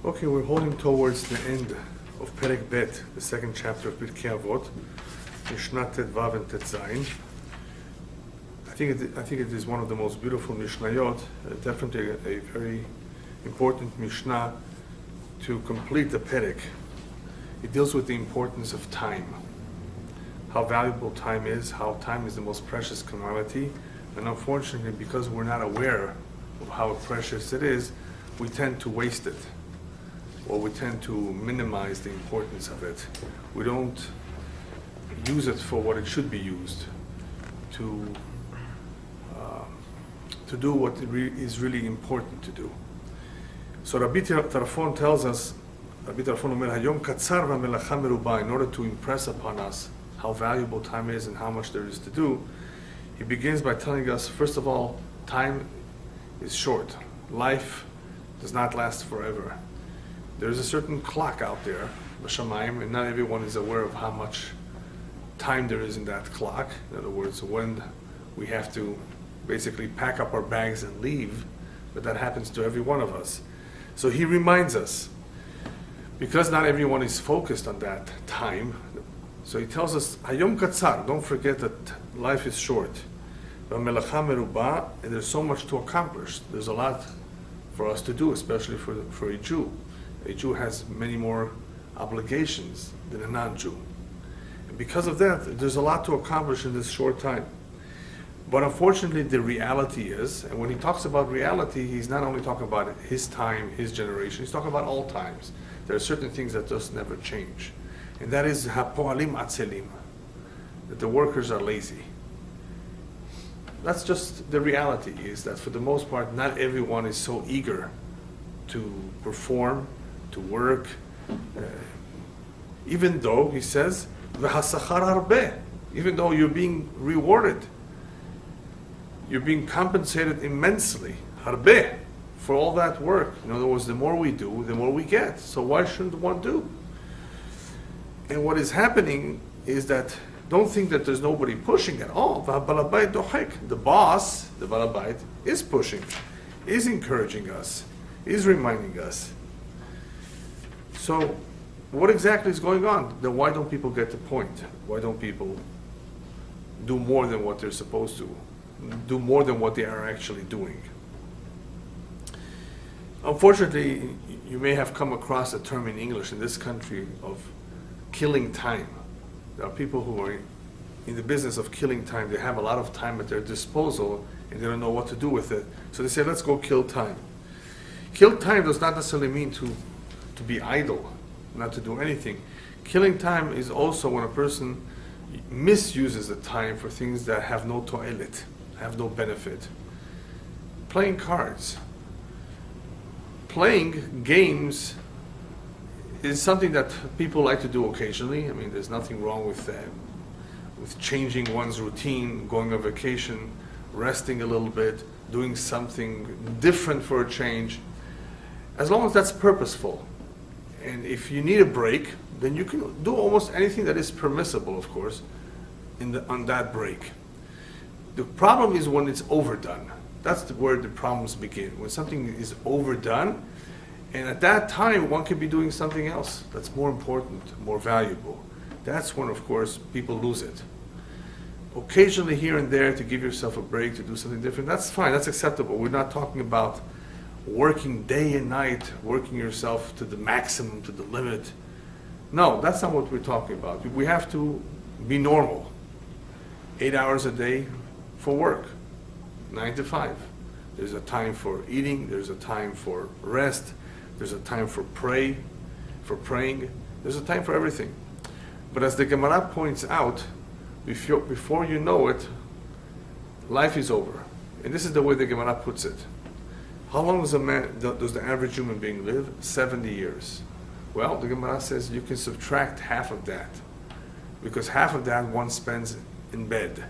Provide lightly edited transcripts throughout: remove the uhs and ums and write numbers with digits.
Okay, we're holding towards the end of Perek Bet, the second chapter of Pirkei Avot, Mishnah Tet Vav and Tet Zayin. I think it is one of the most beautiful Mishnayot, definitely a very important Mishnah to complete the Perek. It deals with the importance of time, how valuable time is, how time is the most precious commodity, and unfortunately, because we're not aware of how precious it is, we tend to waste it, or we tend to minimize the importance of it. We don't use it for what it should be used, to do what is really important to do. So Rabbi Tarfon tells us, Rabbi Tarfon Omer, Hayom katzar v'melacha meruba, in order to impress upon us how valuable time is and how much there is to do, he begins by telling us, first of all, time is short. Life does not last forever. There's a certain clock out there, b'shamayim, and not everyone is aware of how much time there is in that clock. In other words, when we have to basically pack up our bags and leave, but that happens to every one of us. So he reminds us, because not everyone is focused on that time, so he tells us, Hayom katzar, don't forget that life is short. V'melacha meruba, and there's so much to accomplish. There's a lot for us to do, especially for a Jew. A Jew has many more obligations than a non-Jew. And because of that, there's a lot to accomplish in this short time. But unfortunately, the reality is, and when he talks about reality, he's not only talking about his time, his generation, he's talking about all times. There are certain things that just never change. And that is hapoalim atzelim, that the workers are lazy. That's just the reality, is that for the most part, not everyone is so eager to perform, to work, even though, he says, v'hasachar harbeh, even though you're being rewarded. You're being compensated immensely, harbeh, for all that work. In other words, the more we do, the more we get. So why shouldn't one do? And what is happening is that, don't think that there's nobody pushing at all. The boss, the balabait, is pushing, is encouraging us, is reminding us. So what exactly is going on? Then why don't people get the point? Why don't people do more than what they're supposed to? Do more than what they are actually doing? Unfortunately, you may have come across a term in English in this country of killing time. There are people who are in the business of killing time. They have a lot of time at their disposal and they don't know what to do with it. So they say, let's go kill time. Kill time does not necessarily mean to be idle, not to do anything. Killing time is also when a person misuses the time for things that have no toilet, have no benefit. Playing cards. Playing games is something that people like to do occasionally. I mean, there's nothing wrong with changing one's routine, going on vacation, resting a little bit, doing something different for a change, as long as that's purposeful. And if you need a break, then you can do almost anything that is permissible, of course, on that break. The problem is when it's overdone. That's where the problems begin. When something is overdone, and at that time, one could be doing something else that's more important, more valuable. That's when, of course, people lose it. Occasionally, here and there, to give yourself a break, to do something different, that's fine, that's acceptable. We're not talking about working day and night, working yourself to the maximum, to the limit. No, that's not what we're talking about. We have to be normal. 8 hours a day for work, 9 to 5. There's a time for eating, there's a time for rest, there's a time for praying, there's a time for everything. But as the Gemara points out, before you know it, life is over. And this is the way the Gemara puts it. How long does the average human being live? 70 years. Well, the Gemara says you can subtract half of that, because half of that one spends in bed.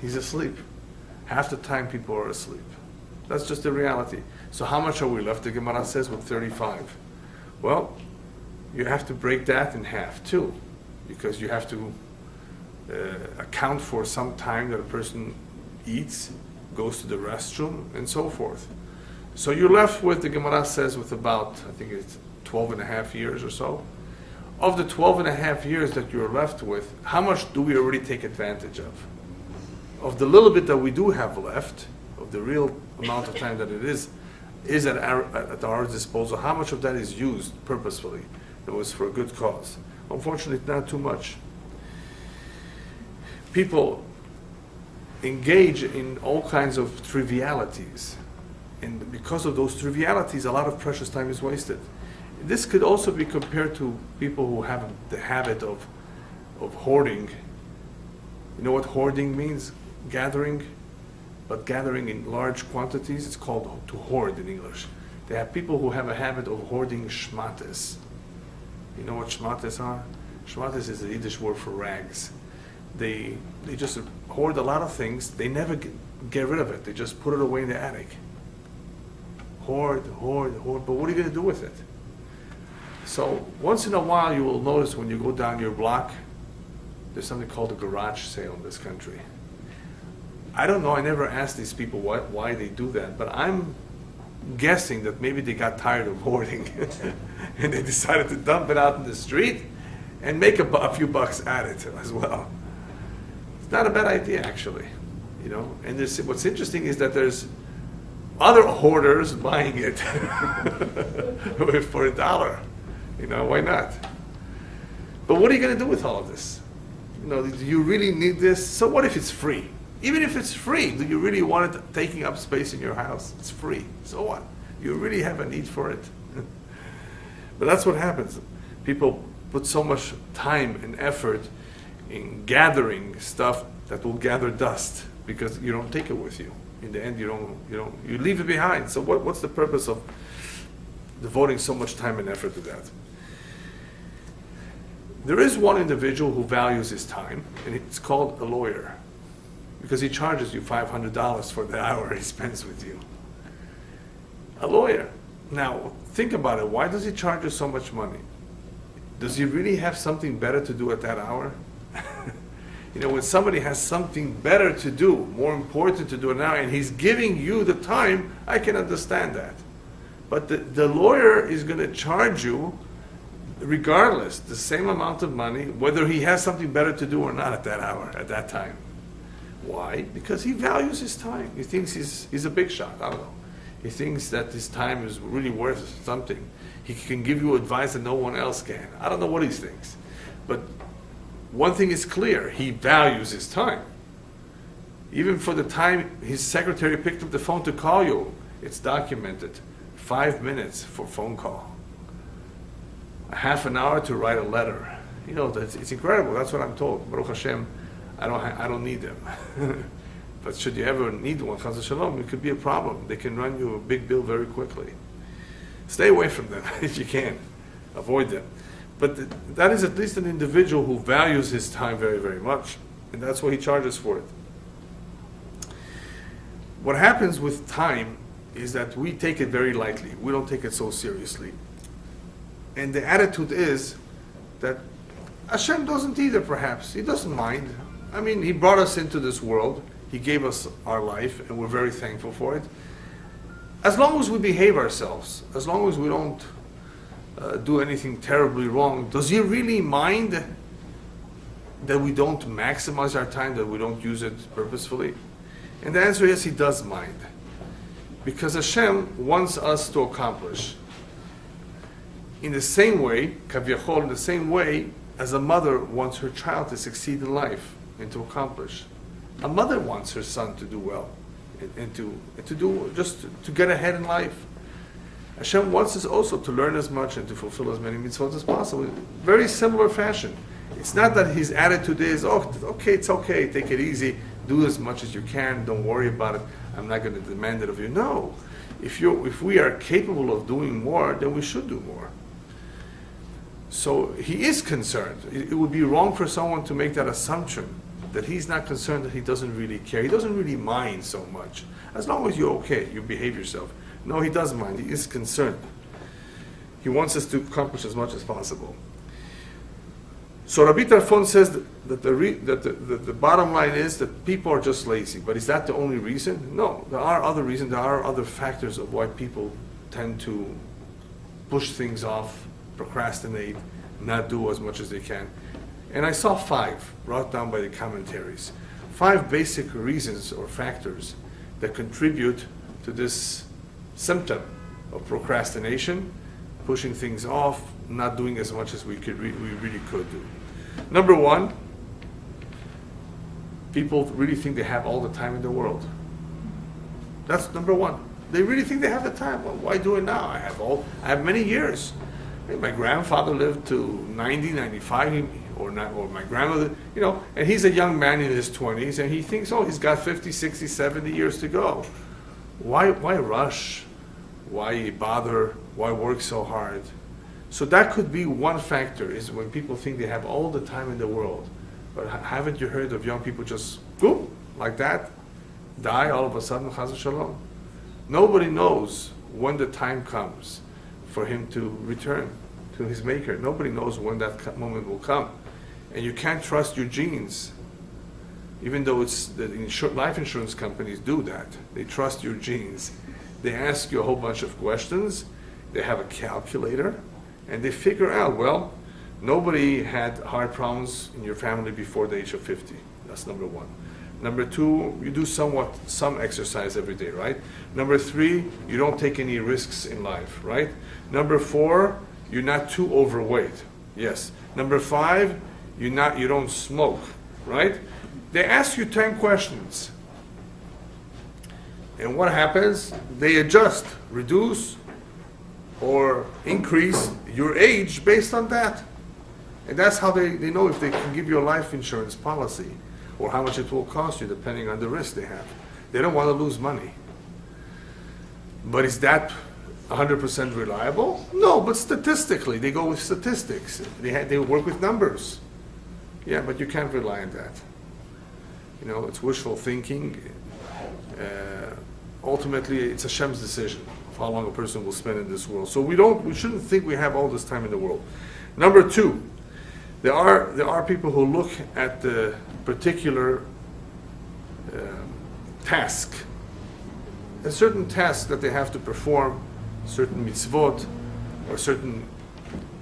He's asleep. Half the time people are asleep. That's just the reality. So how much are we left? The Gemara says with 35. Well, you have to break that in half too, because you have to account for some time that a person eats, goes to the restroom, and so forth. So you're left with, the Gemara says, with about, I think it's 12 and a half years or so. Of the 12 and a half years that you're left with, how much do we already take advantage of? Of the little bit that we do have left, of the real amount of time that it is at our disposal, how much of that is used purposefully? It was for a good cause. Unfortunately, not too much. People engage in all kinds of trivialities. And because of those trivialities, a lot of precious time is wasted. This could also be compared to people who have the habit of hoarding. You know what hoarding means? Gathering, but gathering in large quantities. It's called to hoard in English. They have people who have a habit of hoarding shmates. You know what shmates are? Shmates is a Yiddish word for rags. They just hoard a lot of things. They never get rid of it. They just put it away in the attic. Hoard, hoard, hoard. But what are you going to do with it? So once in a while you will notice when you go down your block, there's something called a garage sale in this country. I don't know, I never asked these people why they do that, but I'm guessing that maybe they got tired of hoarding and they decided to dump it out in the street and make a few bucks at it as well. It's not a bad idea, actually. You know, and what's interesting is that there's other hoarders buying it for $1. You know, why not? But what are you going to do with all of this? You know, do you really need this? So what if it's free? Even if it's free, do you really want it taking up space in your house? It's free. So what? You really have a need for it? But that's what happens. People put so much time and effort in gathering stuff that will gather dust because you don't take it with you. In the end, you leave it behind. So what's the purpose of devoting so much time and effort to that? There is one individual who values his time, and it's called a lawyer, because he charges you $500 for the hour he spends with you. A lawyer. Now, think about it. Why does he charge you so much money? Does he really have something better to do at that hour? You know, when somebody has something better to do, more important to do now, and he's giving you the time, I can understand that. But the lawyer is going to charge you, regardless, the same amount of money, whether he has something better to do or not at that hour, at that time. Why? Because he values his time. He thinks he's a big shot. I don't know. He thinks that his time is really worth something. He can give you advice that no one else can. I don't know what he thinks. But one thing is clear. He values his time. Even for the time his secretary picked up the phone to call you, it's documented. 5 minutes for phone call. A half an hour to write a letter. You know, it's incredible. That's what I'm told. Baruch Hashem, I don't need them. But should you ever need one, Chas v'Shalom, it could be a problem. They can run you a big bill very quickly. Stay away from them if you can. Avoid them. But that is at least an individual who values his time very, very much. And that's why he charges for it. What happens with time is that we take it very lightly. We don't take it so seriously. And the attitude is that Hashem doesn't either, perhaps. He doesn't mind. I mean, He brought us into this world. He gave us our life, and we're very thankful for it. As long as we behave ourselves, as long as we don't do anything terribly wrong, does He really mind that we don't maximize our time, that we don't use it purposefully? And the answer is He does mind. Because Hashem wants us to accomplish. In the same way, Kavyachol, in the same way as a mother wants her child to succeed in life and to accomplish. A mother wants her son to do well and to get ahead in life. Hashem wants us also to learn as much and to fulfill as many mitzvot as possible. Very similar fashion. It's not that his attitude is, oh, okay, it's okay, take it easy, do as much as you can, don't worry about it, I'm not going to demand it of you. No. If we are capable of doing more, then we should do more. So he is concerned. It would be wrong for someone to make that assumption that he's not concerned, that he doesn't really care. He doesn't really mind so much. As long as you're okay, you behave yourself. No, he does mind. He is concerned. He wants us to accomplish as much as possible. So Rabbi Tarfon says that the bottom line is that people are just lazy. But is that the only reason? No, there are other reasons. There are other factors of why people tend to push things off, procrastinate, not do as much as they can. And I saw 5 brought down by the commentaries. 5 basic reasons or factors that contribute to this symptom of procrastination, pushing things off, not doing as much as we really could do. Number 1, people really think they have all the time in the world. That's number 1. They really think they have the time. Well, why do it now? I have many years. My grandfather lived to 90, 95, or my grandmother, and he's a young man in his 20s, and he thinks, he's got 50, 60, 70 years to go. Why rush? Why bother? Why work so hard? So that could be one factor, is when people think they have all the time in the world. But haven't you heard of young people just, boom, like that, die all of a sudden, chas v'shalom? Nobody knows when the time comes for him to return to his maker. Nobody knows when that moment will come. And you can't trust your genes. Even though life insurance companies do that. They trust your genes. They ask you a whole bunch of questions. They have a calculator. And they figure out, well, nobody had heart problems in your family before the age of 50. That's number 1. Number 2, you do some exercise every day, right? Number 3, you don't take any risks in life, right? Number 4, you're not too overweight. Yes. Number 5, you don't smoke, right? They ask you 10 questions. And what happens? They adjust, reduce, or increase your age based on that. And that's how they know if they can give you a life insurance policy or how much it will cost you depending on the risk they have. They don't want to lose money. But is that 100% reliable? No, but statistically, they go with statistics. They work with numbers. Yeah, but you can't rely on that. It's wishful thinking. Ultimately, it's Hashem's decision of how long a person will spend in this world. So we shouldn't think we have all this time in the world. Number 2, there are people who look at the particular task, a certain task that they have to perform, certain mitzvot, or certain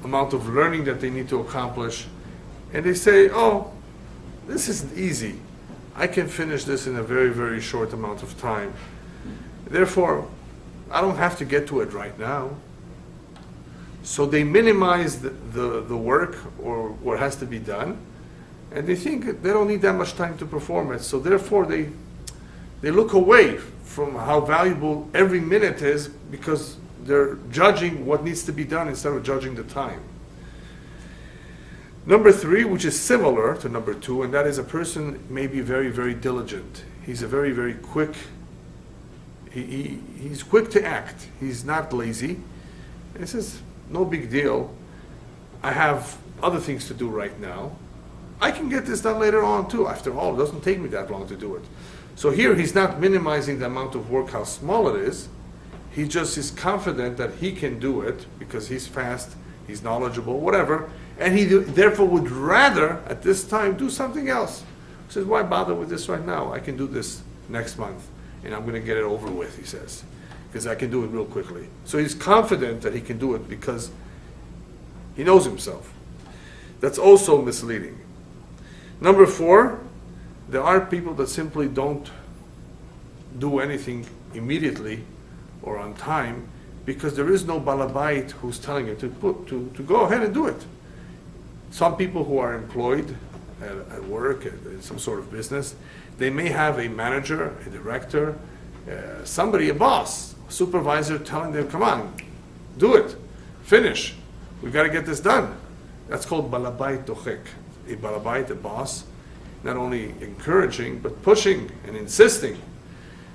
amount of learning that they need to accomplish, and they say, this isn't easy. I can finish this in a very, very short amount of time. Therefore, I don't have to get to it right now. So they minimize the work or what has to be done, and they think they don't need that much time to perform it. So therefore, they look away from how valuable every minute is because they're judging what needs to be done instead of judging the time. Number 3, which is similar to number 2, and that is a person may be very, very diligent. He's a very, very quick. He's quick to act. He's not lazy. And he says, no big deal. I have other things to do right now. I can get this done later on too. After all, it doesn't take me that long to do it. So here he's not minimizing the amount of work, how small it is. He just is confident that he can do it because he's fast, he's knowledgeable, whatever. And he therefore would rather, at this time, do something else. He says, why bother with this right now? I can do this next month, and I'm going to get it over with, he says, because I can do it real quickly. So he's confident that he can do it because he knows himself. That's also misleading. Number 4, there are people that simply don't do anything immediately or on time because there is no balabait who's telling you to go ahead and do it. Some people who are employed at work, in some sort of business, they may have a manager, a director, somebody, a boss, a supervisor telling them, come on, do it, finish, we've got to get this done. That's called balabait dochek. A balabait, a boss, not only encouraging, but pushing and insisting.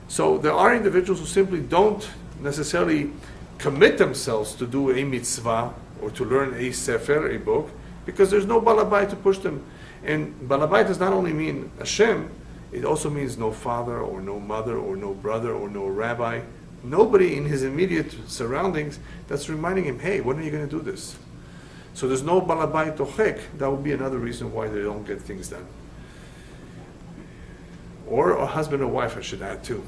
So there are individuals who simply don't necessarily commit themselves to do a mitzvah or to learn a sefer, a book, because there's no balabait to push them. And balabait does not only mean Hashem, it also means no father or no mother or no brother or no rabbi. Nobody in his immediate surroundings that's reminding him, hey, when are you going to do this? So there's no balabait ochek. That would be another reason why they don't get things done. Or a husband or wife, I should add too.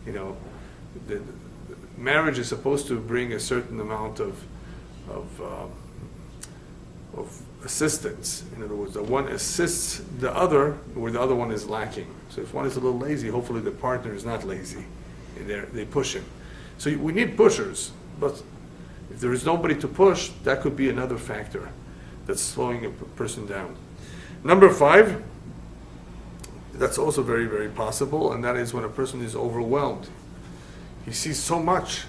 You know, the marriage is supposed to bring a certain amount of assistance. In other words, the one assists the other where the other one is lacking. So if one is a little lazy, hopefully the partner is not lazy. And they push him. So we need pushers, but if there is nobody to push, that could be another factor that's slowing a person down. Number 5, that's also very, very possible, and that is when a person is overwhelmed. He sees so much.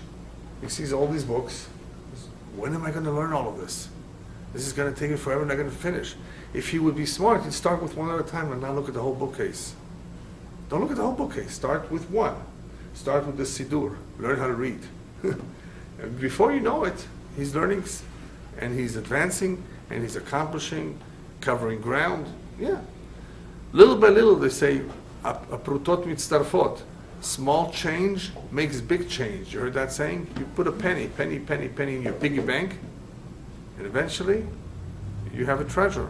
He sees all these books. When am I going to learn all of this? This is going to take me forever and I'm not going to finish. If he would be smart, he'd start with one at a time and not look at the whole bookcase. Don't look at the whole bookcase. Start with one. Start with the Siddur. Learn how to read. And before you know it, he's learning and he's advancing and he's accomplishing, covering ground. Yeah. Little by little, they say, aprutot mitztarfot. Small change makes big change. You heard that saying? You put a penny in your piggy bank, and eventually you have a treasure.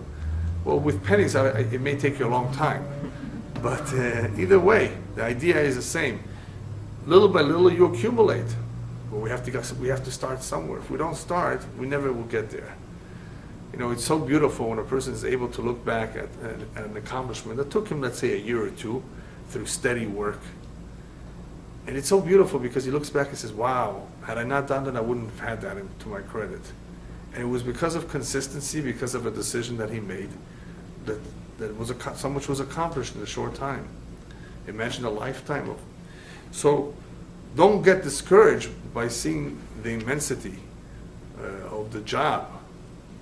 Well, with pennies, it may take you a long time. But either way, the idea is the same. Little by little, you accumulate. But we have to start somewhere. If we don't start, we never will get there. You know, it's so beautiful when a person is able to look back at an accomplishment that took him, let's say, a year or two through steady work. And it's so beautiful because he looks back and says, wow, had I not done that, I wouldn't have had that to my credit. And it was because of consistency, because of a decision that he made, that so much was accomplished in a short time. Imagine a lifetime of. So don't get discouraged by seeing the immensity of the job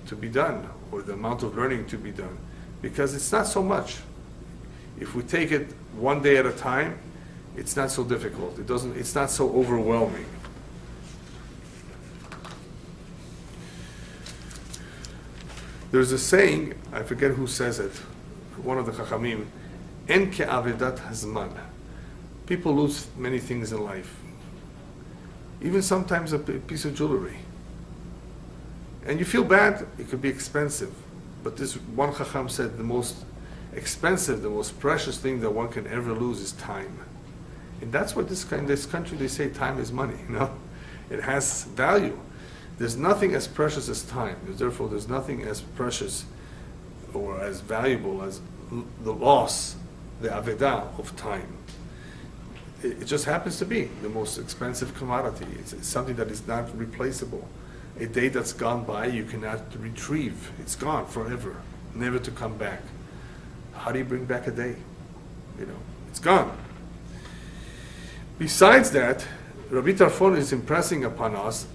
to be done, or the amount of learning to be done, because it's not so much. If we take it one day at a time, it's not so difficult. It's not so overwhelming. There's a saying, I forget who says it, one of the Chachamim, En ke'avedat hazman. People lose many things in life. Even sometimes a piece of jewelry. And you feel bad, it could be expensive. But this one Chacham said the most expensive, the most precious thing that one can ever lose is time. And that's what in this country they say time is money, you know? It has value. There's nothing as precious as time. Therefore, there's nothing as precious or as valuable as the loss, the avedah of time. It just happens to be the most expensive commodity. It's something that is not replaceable. A day that's gone by, you cannot retrieve. It's gone forever, never to come back. How do you bring back a day? You know, it's gone. Besides that, Rabbi Tarfon is impressing upon us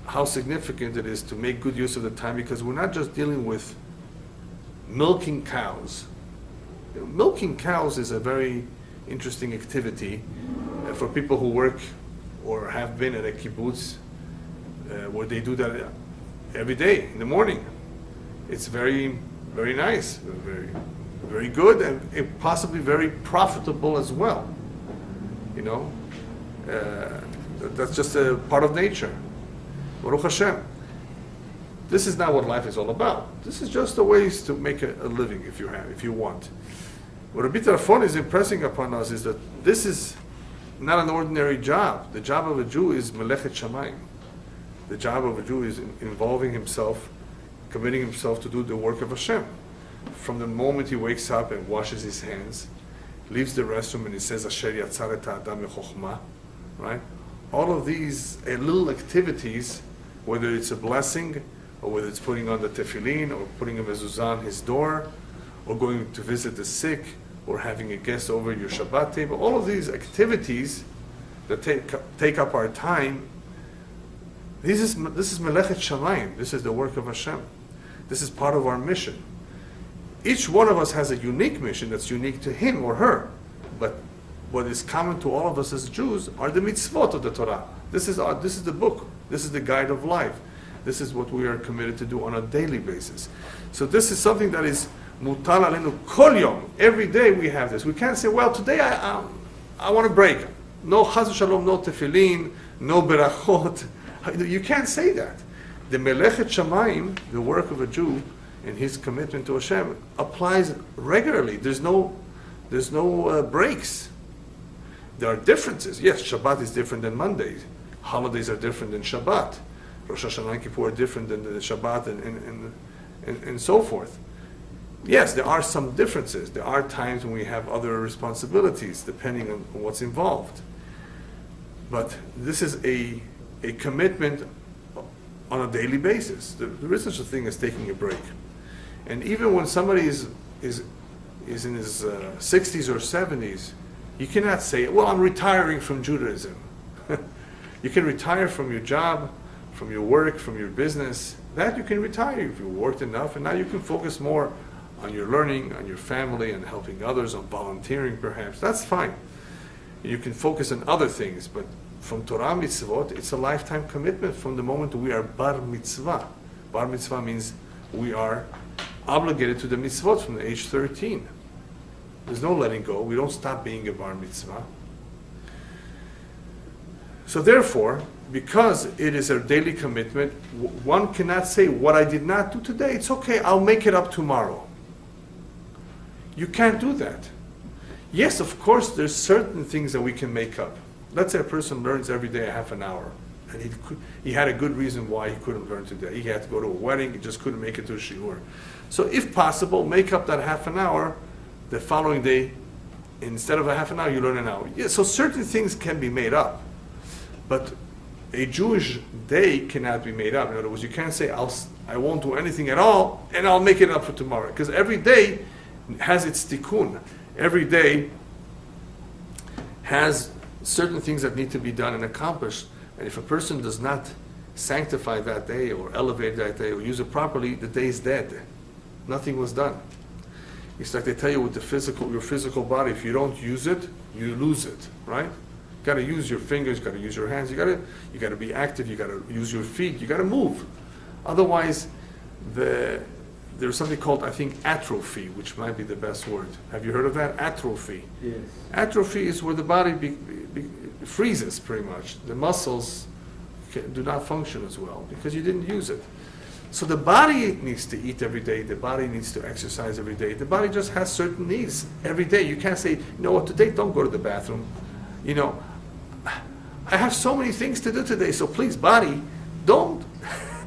how significant it is to make good use of the time, because we're not just dealing with milking cows. You know, milking cows is a very interesting activity for people who work or have been at a kibbutz, where they do that every day in the morning. It's very, very nice, very, very good, and possibly very profitable as well. You know, that's just a part of nature. Baruch Hashem. This is not what life is all about. This is just the ways to make a living if you want. What Rabbi Tarfon is impressing upon us is that this is not an ordinary job. The job of a Jew is melechet shamayim. The job of a Jew is involving himself, committing himself to do the work of Hashem. From the moment he wakes up and washes his hands, leaves the restroom and he says, Asher yatzar et ha'adam mechokhmah, right? All of these little activities, whether it's a blessing, or whether it's putting on the tefillin, or putting a mezuzah on his door, or going to visit the sick, or having a guest over your Shabbat table, all of these activities that take up our time, this is melechet shamayim. This is the work of Hashem. This is part of our mission. Each one of us has a unique mission that's unique to him or her, but what is common to all of us as Jews are the mitzvot of the Torah. This is the book. This is the guide of life. This is what we are committed to do on a daily basis. So this is something that is mutal alenu kol yom. Every day we have this. We can't say, well, today I want to break. No chas v'shalom, no tefillin, no berachot. You can't say that. The Melechet Shamayim, the work of a Jew, and his commitment to Hashem applies regularly. There's no breaks. There are differences. Yes, Shabbat is different than Monday. Holidays are different than Shabbat. Rosh Hashanah and Kippur are different than the Shabbat and so forth. Yes, there are some differences. There are times when we have other responsibilities depending on what's involved. But this is a commitment on a daily basis. There is such a thing as taking a break. And even when somebody is in his 60s or 70s, you cannot say, well, I'm retiring from Judaism. You can retire from your job, from your work, from your business. That you can retire if you worked enough, and now you can focus more on your learning, on your family, and helping others, on volunteering perhaps. That's fine. You can focus on other things, but from Torah mitzvot, it's a lifetime commitment from the moment we are bar mitzvah. Bar mitzvah means we are obligated to the mitzvot from the age 13. There's no letting go. We don't stop being a bar mitzvah. So therefore, because it is a daily commitment, one cannot say, what I did not do today, it's okay, I'll make it up tomorrow. You can't do that. Yes, of course, there's certain things that we can make up. Let's say a person learns every day a half an hour, and he had a good reason why he couldn't learn today. He had to go to a wedding, he just couldn't make it to a shiur. So if possible, make up that half an hour the following day. Instead of a half an hour, you learn an hour. Yeah, so certain things can be made up. But a Jewish day cannot be made up. In other words, you can't say, I won't do anything at all, and I'll make it up for tomorrow. Because every day has its tikkun. Every day has certain things that need to be done and accomplished. And if a person does not sanctify that day or elevate that day or use it properly, the day is dead. Nothing was done. It's like they tell you with your physical body, if you don't use it, you lose it, right? You got to use your fingers, you got to use your hands, you got to be active, you got to use your feet, you got to move. Otherwise, there's something called, I think, atrophy, which might be the best word. Have you heard of that? Atrophy. Yes. Atrophy is where the body freezes, pretty much. The muscles do not function as well because you didn't use it. So the body needs to eat every day. The body needs to exercise every day. The body just has certain needs every day. You can't say, you know what, today don't go to the bathroom. You know, I have so many things to do today, so please, body, don't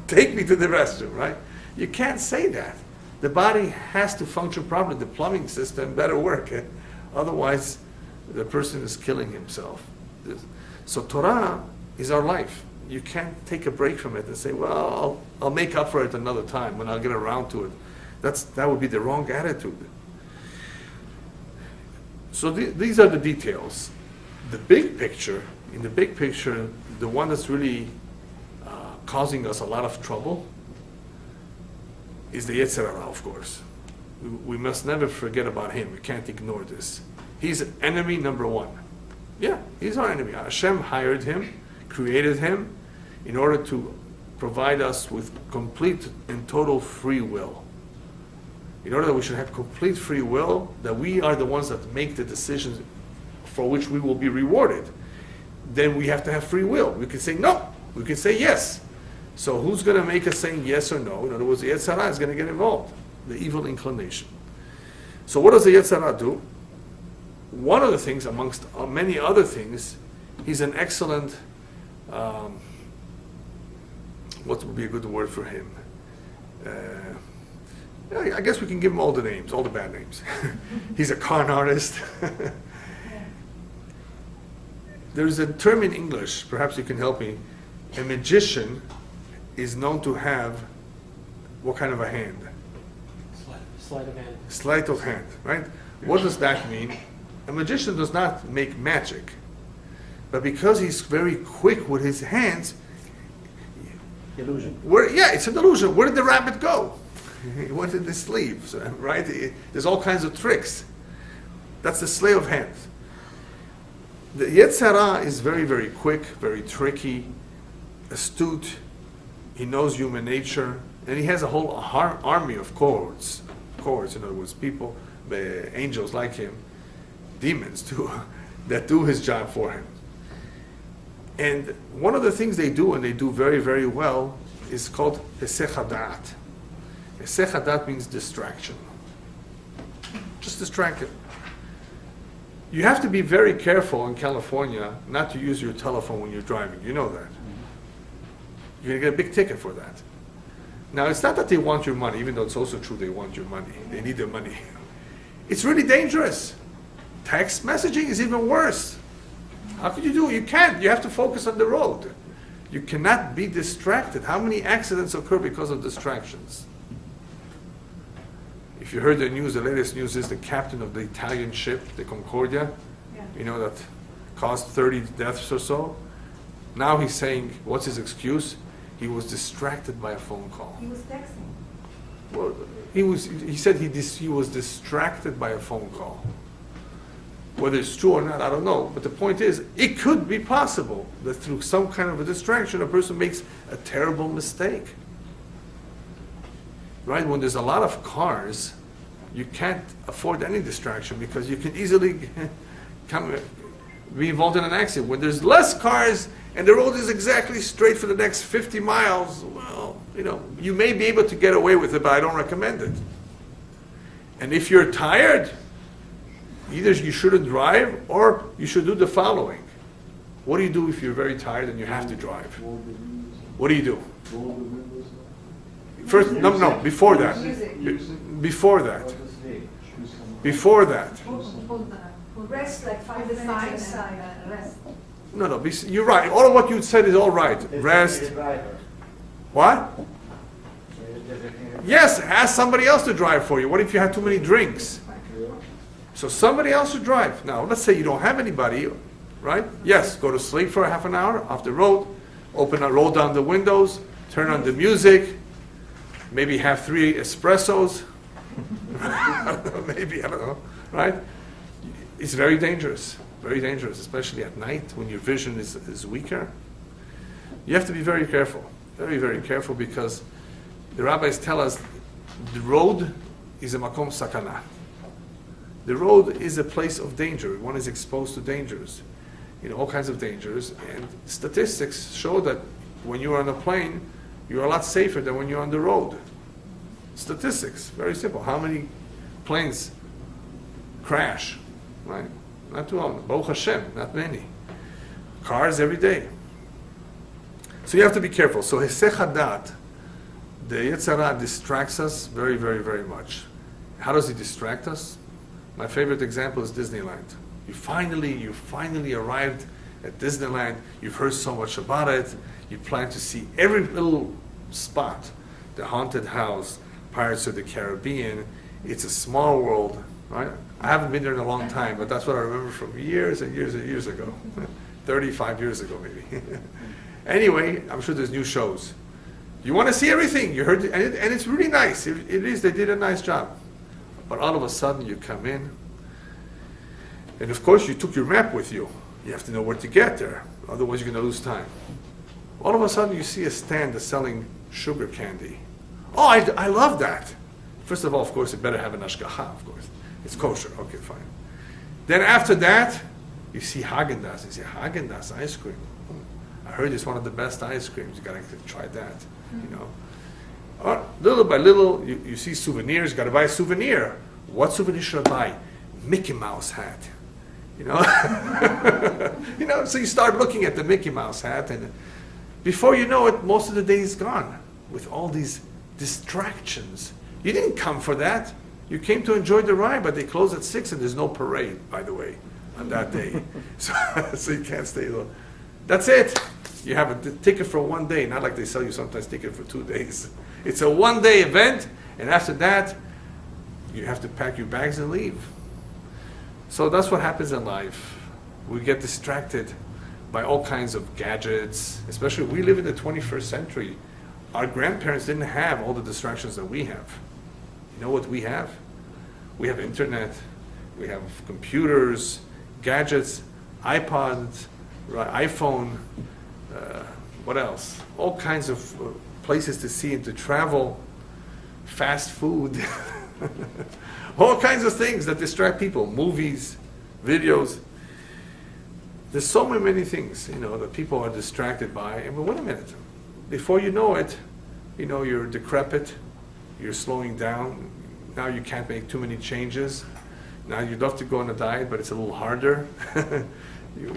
take me to the restroom, right? You can't say that. The body has to function properly. The plumbing system better work. Otherwise, the person is killing himself. So Torah is our life. You can't take a break from it and say, well, I'll make up for it another time when I'll get around to it. That would be the wrong attitude. So these are the details. In the big picture, the one that's really causing us a lot of trouble is the Yetzer Hara, of course. We must never forget about him. We can't ignore this. He's enemy number one. Yeah, he's our enemy. Hashem hired him, created him, in order to provide us with complete and total free will. In order that we should have complete free will, that we are the ones that make the decisions for which we will be rewarded, then we have to have free will. We can say no, we can say yes. So who's going to make us saying yes or no? In other words, the Yetzer Hara is going to get involved, the evil inclination. So what does the Yetzer Hara do? One of the things, amongst many other things, he's an excellent, what would be a good word for him? I guess we can give him all the names, all the bad names. He's a con artist. There's a term in English, perhaps you can help me. A magician is known to have what kind of a hand? Sleight of hand. Sleight of hand, right? What does that mean? A magician does not make magic, but because he's very quick with his hands, illusion. It's an illusion. Where did the rabbit go? He went in the sleeves, right? There's all kinds of tricks. That's the sleight of hand. The Yetzer Hara is very, very quick, very tricky, astute. He knows human nature, and he has a whole army of cohorts. In other words, people, angels like him, demons too, that do his job for him. And one of the things they do, and they do very, very well, is called Hesech Hadat. Hesech Hadat means distraction. Just distracted. You have to be very careful in California not to use your telephone when you're driving. You know that. You're going to get a big ticket for that. Now, it's not that they want your money, even though it's also true they want your money. They need their money. It's really dangerous. Text messaging is even worse. How can you do it? You can't. You have to focus on the road. You cannot be distracted. How many accidents occur because of distractions? If you heard the news, the latest news is the captain of the Italian ship, the Concordia, that caused 30 deaths or so. Now he's saying, what's his excuse? He was distracted by a phone call. He was texting. Well, he said he was distracted by a phone call. Whether it's true or not, I don't know. But the point is, it could be possible that through some kind of a distraction, a person makes a terrible mistake. Right? When there's a lot of cars, you can't afford any distraction because you can easily be involved in an accident. When there's less cars and the road is exactly straight for the next 50 miles, well, you may be able to get away with it, but I don't recommend it. And if you're tired, either you shouldn't drive or you should do the following. What do you do if you're very tired and you have to drive? What do you do? First, no, before that. Before that. Before that. Rest like 5 minutes and rest. No, you're right. All of what you said is all right. Rest. What? Yes, ask somebody else to drive for you. What if you had too many drinks? So somebody else should drive. Now, let's say you don't have anybody, right? Yes, go to sleep for a half an hour off the road, roll down the windows, turn on the music, maybe have 3 espressos. Maybe, I don't know, right? It's very dangerous, especially at night when your vision is weaker. You have to be very careful, very, very careful, because the rabbis tell us the road is a makom sakana. The road is a place of danger. One is exposed to dangers, all kinds of dangers. And statistics show that when you're on a plane, you're a lot safer than when you're on the road. Statistics, very simple. How many planes crash, right? Not too often. Baruch Hashem, not many. Cars every day. So you have to be careful. So Hesech Hadat, the Yetzer Hara distracts us very, very, very much. How does he distract us? My favorite example is Disneyland. You finally arrived at Disneyland. You've heard so much about it. You plan to see every little spot. The haunted house, Pirates of the Caribbean. It's a small world, right? I haven't been there in a long time, but that's what I remember from years and years and years ago. 35 years ago, maybe. Anyway, I'm sure there's new shows. You want to see everything. You heard, and it's really nice. It is. They did a nice job. But all of a sudden, you come in, and of course, you took your map with you. You have to know where to get there. Otherwise, you're going to lose time. All of a sudden, you see a stand that's selling sugar candy. Oh, I love that. First of all, of course, it better have an ashgacha, of course. It's kosher. Okay, fine. Then after that, you see Haagen-Dazs. You see Haagen-Dazs ice cream. I heard it's one of the best ice creams. You got to try that, Little by little, you see souvenirs. You got to buy a souvenir. What souvenir should I buy? Mickey Mouse hat. So you start looking at the Mickey Mouse hat, and before you know it, most of the day is gone with all these distractions. You didn't come for that. You came to enjoy the ride, but they close at 6 and there's no parade, by the way, on that day. So you can't stay long. That's it. You have a ticket for one day, not like they sell you sometimes ticket for 2 days. It's a one-day event, and after that, you have to pack your bags and leave. So that's what happens in life. We get distracted by all kinds of gadgets, especially we live in the 21st century. Our grandparents didn't have all the distractions that we have. You know what we have? We have internet, we have computers, gadgets, iPods, iPhone, what else? All kinds of places to see and to travel, fast food, all kinds of things that distract people, movies, videos. There's so many things, that people are distracted by. And wait a minute, before you know it, you're decrepit, you're slowing down, now you can't make too many changes, now you'd love to go on a diet, but it's a little harder.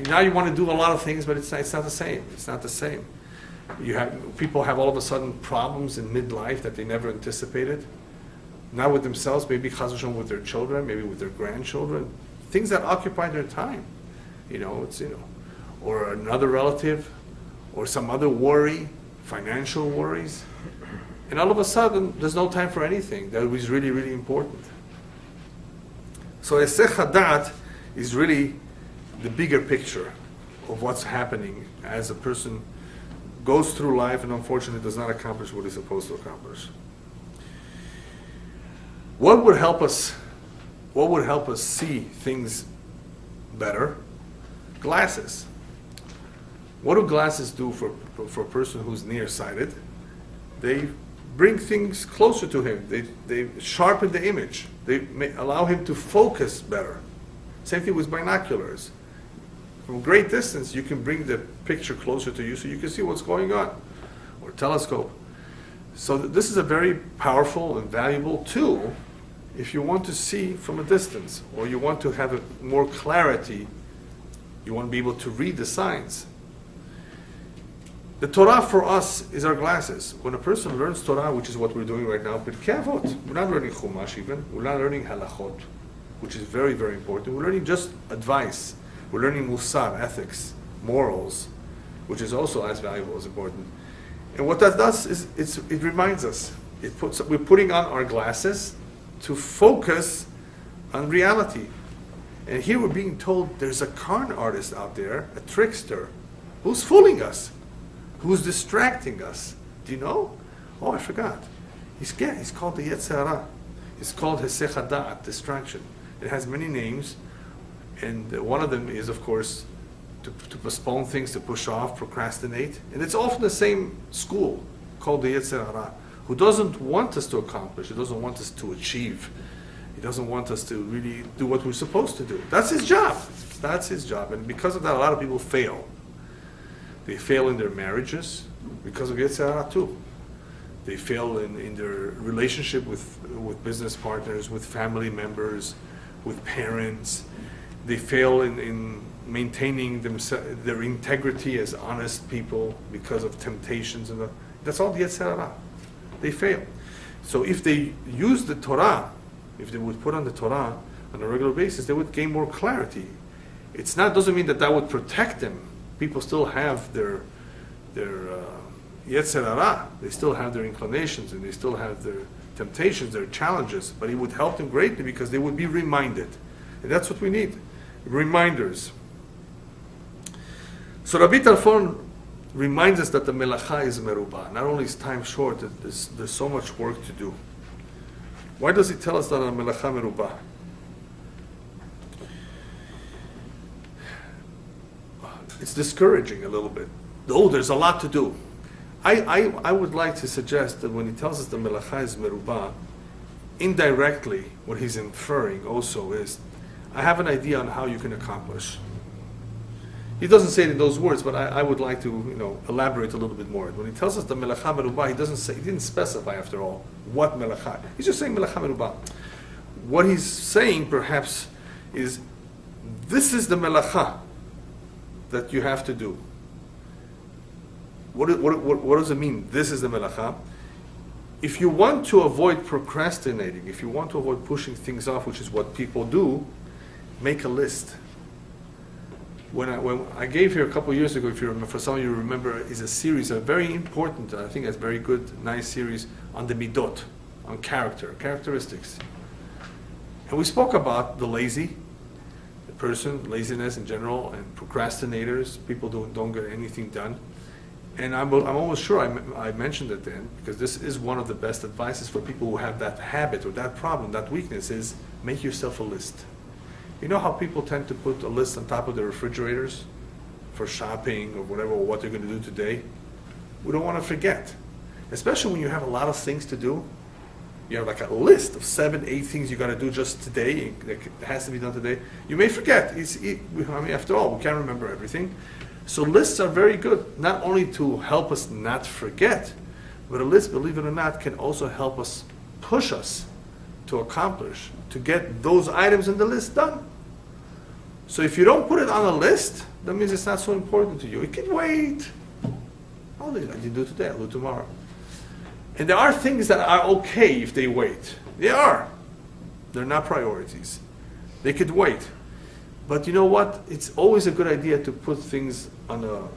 Now you want to do a lot of things, but it's not the same. It's not the same. People have all of a sudden problems in midlife that they never anticipated. Not with themselves, maybe chas v'shalom with their children, maybe with their grandchildren. Things that occupy their time. Or another relative, or some other worry, financial worries. And all of a sudden, there's no time for anything that was really, really important. So Esech Hadat is really the bigger picture of what's happening as a person goes through life and unfortunately does not accomplish what he's supposed to accomplish. What would help us see things better? Glasses. What do glasses do for a person who's nearsighted? They bring things closer to him. They sharpen the image. They allow him to focus better. Same thing with binoculars. From great distance, you can bring the picture closer to you so you can see what's going on. Or telescope. So this is a very powerful and valuable tool if you want to see from a distance, or you want to have more clarity, you want to be able to read the signs. The Torah for us is our glasses. When a person learns Torah, which is what we're doing right now, Pirkei Avot, we're not learning Chumash even, we're not learning Halachot, which is very, very important. We're learning just advice. We're learning Musar, ethics, morals, which is also as valuable as important. And what that does is it reminds us. We're putting on our glasses to focus on reality. And here we're being told there's a con artist out there, a trickster, who's fooling us, who's distracting us. Do you know? Oh, I forgot. He's called the Yetzer Hara. It's called Hesech Hadat, distraction. It has many names, and one of them is, of course, to postpone things, to push off, procrastinate. And it's all from the same school, called the Yetzer Hara, who doesn't want us to accomplish, he doesn't want us to achieve. He doesn't want us to really do what we're supposed to do. That's his job. That's his job. And because of that, a lot of people fail. They fail in their marriages because of Yetzer Hara too. They fail in their relationship with business partners, with family members, with parents. They fail in maintaining their integrity as honest people because of temptations. That's all the Yetzer Hara. They fail. So if they use the Torah, if they would put on the Torah on a regular basis, they would gain more clarity. Doesn't mean that would protect them. People still have their Yetzer Hara. They still have their inclinations and they still have their temptations, their challenges. But it would help them greatly because they would be reminded. And that's what we need. Reminders. So Rabbi Tarfon reminds us that the melacha is merubah. Not only is time short, there's so much work to do. Why does he tell us that the melacha merubah? It's discouraging a little bit. Oh, there's a lot to do. I would like to suggest that when he tells us the melacha is merubah, indirectly what he's inferring also is, I have an idea on how you can accomplish. He doesn't say it in those words, but I would like to elaborate a little bit more. When he tells us the melacha merubah, he didn't specify after all what melacha. He's just saying melacha merubah. What he's saying perhaps is, this is the melacha that you have to do. What does it mean? This is the melacha. If you want to avoid procrastinating, if you want to avoid pushing things off, which is what people do, make a list. When I gave here a couple of years ago, if you remember, for some of you remember, is a series, a very important, I think it's a very good, nice series on the midot, on characteristics. And we spoke about the lazy, the person, laziness in general, and procrastinators, people who don't get anything done. And I'm almost sure I mentioned it then, because this is one of the best advices for people who have that habit or that problem, that weakness, is make yourself a list. You know how people tend to put a list on top of their refrigerators for shopping or whatever, or what they're going to do today? We don't want to forget. Especially when you have a lot of things to do. You have like a list of 7, 8 things you got to do just today, that has to be done today. You may forget. After all, we can't remember everything. So lists are very good, not only to help us not forget, But a list, believe it or not, can also help us, push us to accomplish, to get those items in the list done. So if you don't put it on a list, that means it's not so important to you. It can wait. I didn't do today, I'll do tomorrow. And there are things that are okay if they wait. They are. They're not priorities. They could wait. But you know what? It's always a good idea to put things on a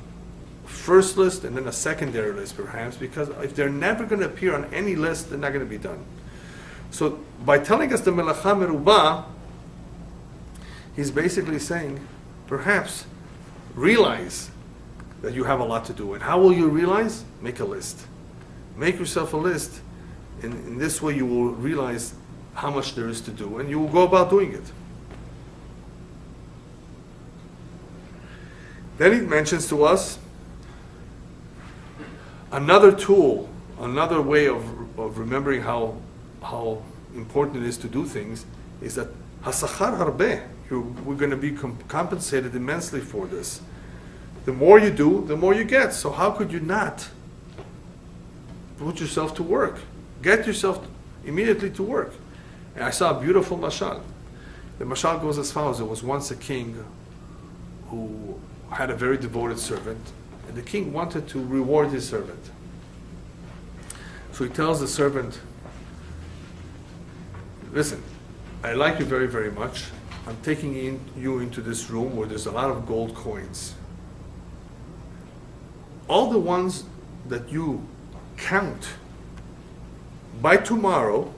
first list and then a secondary list perhaps, because if they're never going to appear on any list, they're not going to be done. So by telling us the melacha merubah, he's basically saying, perhaps realize that you have a lot to do. And how will you realize? Make a list. Make yourself a list. And in this way you will realize how much there is to do. And you will go about doing it. Then he mentions to us another tool, another way of remembering how important it is to do things, is that hasachar harbeh. We're going to be compensated immensely for this. The more you do, the more you get. So how could you not put yourself to work? Get yourself immediately to work. And I saw a beautiful mashal. The mashal goes as follows. There was once a king who had a very devoted servant, and the king wanted to reward his servant. So he tells the servant, listen, I like you very, very much. I'm taking you into this room where there's a lot of gold coins. All the ones that you count by tomorrow,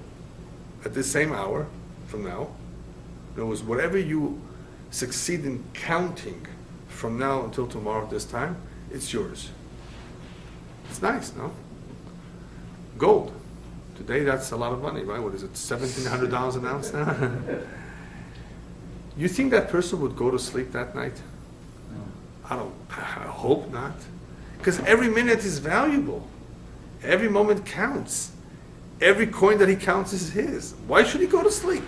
at the same hour from now, in other words, whatever you succeed in counting from now until tomorrow at this time, it's yours. It's nice, no? Gold. Today that's a lot of money, right? What is it, $1,700 an ounce now? You think that person would go to sleep that night? I hope not. Because every minute is valuable. Every moment counts. Every coin that he counts is his. Why should he go to sleep?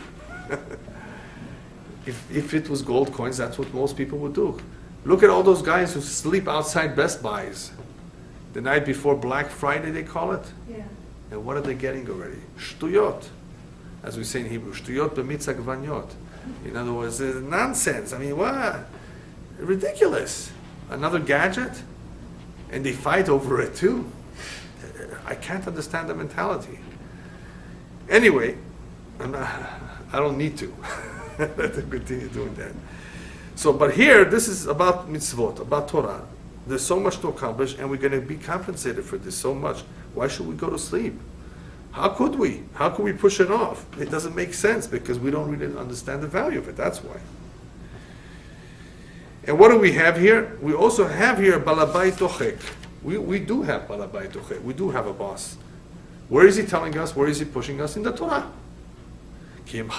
If it was gold coins, that's what most people would do. Look at all those guys who sleep outside Best Buys. The night before Black Friday, they call it. Yeah. And what are they getting already? Shtuyot. As we say in Hebrew, shtuyot b'mitzah gvanyot. In other words, nonsense. I mean, what? Ridiculous. Another gadget? And they fight over it too. I can't understand the mentality. Anyway, I don't need to. Let them continue doing that. So, but here, this is about mitzvot, about Torah. There's so much to accomplish, and we're going to be compensated for this so much. Why should we go to sleep? How could we? How could we push it off? It doesn't make sense because we don't really understand the value of it. That's why. And what do we have here? We also have here balabay tochek. We do have balabay tochek. We do have a boss. Where is he telling us? Where is he pushing us? In the Torah. Right?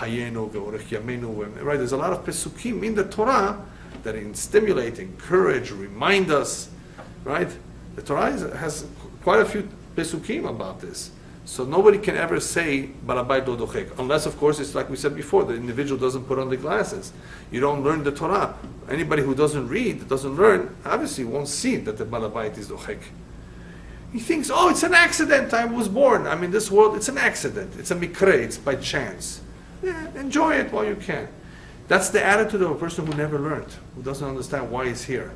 There's a lot of pesukim in the Torah that stimulate, encourage, remind us. Right? The Torah has quite a few pesukim about this. So nobody can ever say balabay do dochek, unless of course it's like we said before, the individual doesn't put on the glasses. You don't learn the Torah. Anybody who doesn't read, doesn't learn, obviously won't see that the balabay is dochek. He thinks, oh, it's an accident. I was born. I'm in this world. It's an accident. It's a mikre. It's by chance. Yeah, enjoy it while you can. That's the attitude of a person who never learned, who doesn't understand why he's here.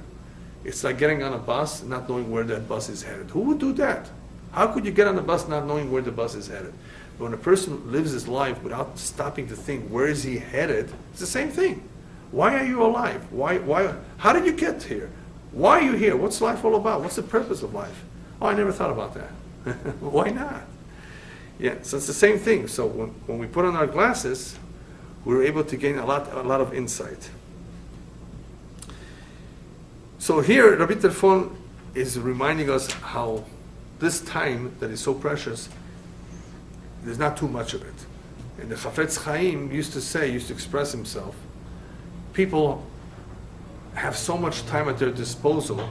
It's like getting on a bus and not knowing where that bus is headed. Who would do that? How could you get on the bus not knowing where the bus is headed? But when a person lives his life without stopping to think, where is he headed? It's the same thing. Why are you alive? Why? How did you get here? Why are you here? What's life all about? What's the purpose of life? Oh, I never thought about that. Why not? Yeah, so it's the same thing. So when we put on our glasses, we're able to gain a lot of insight. So here, Rabbi Telfon is reminding us how this time that is so precious, there's not too much of it. And the Chafetz Chaim used to express himself, people have so much time at their disposal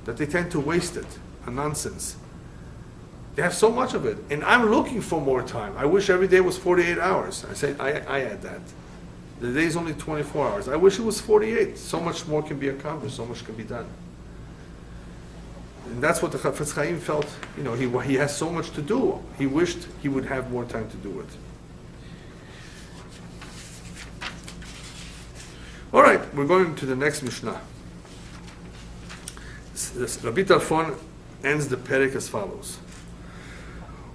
that they tend to waste it on nonsense. They have so much of it. And I'm looking for more time. I wish every day was 48 hours. I add that. The day is only 24 hours. I wish it was 48. So much more can be accomplished. So much can be done. And that's what the Chafetz Chaim felt. He has so much to do. He wished he would have more time to do it. All right, we're going to the next Mishnah. Rabbi Tarfon ends the Perek as follows.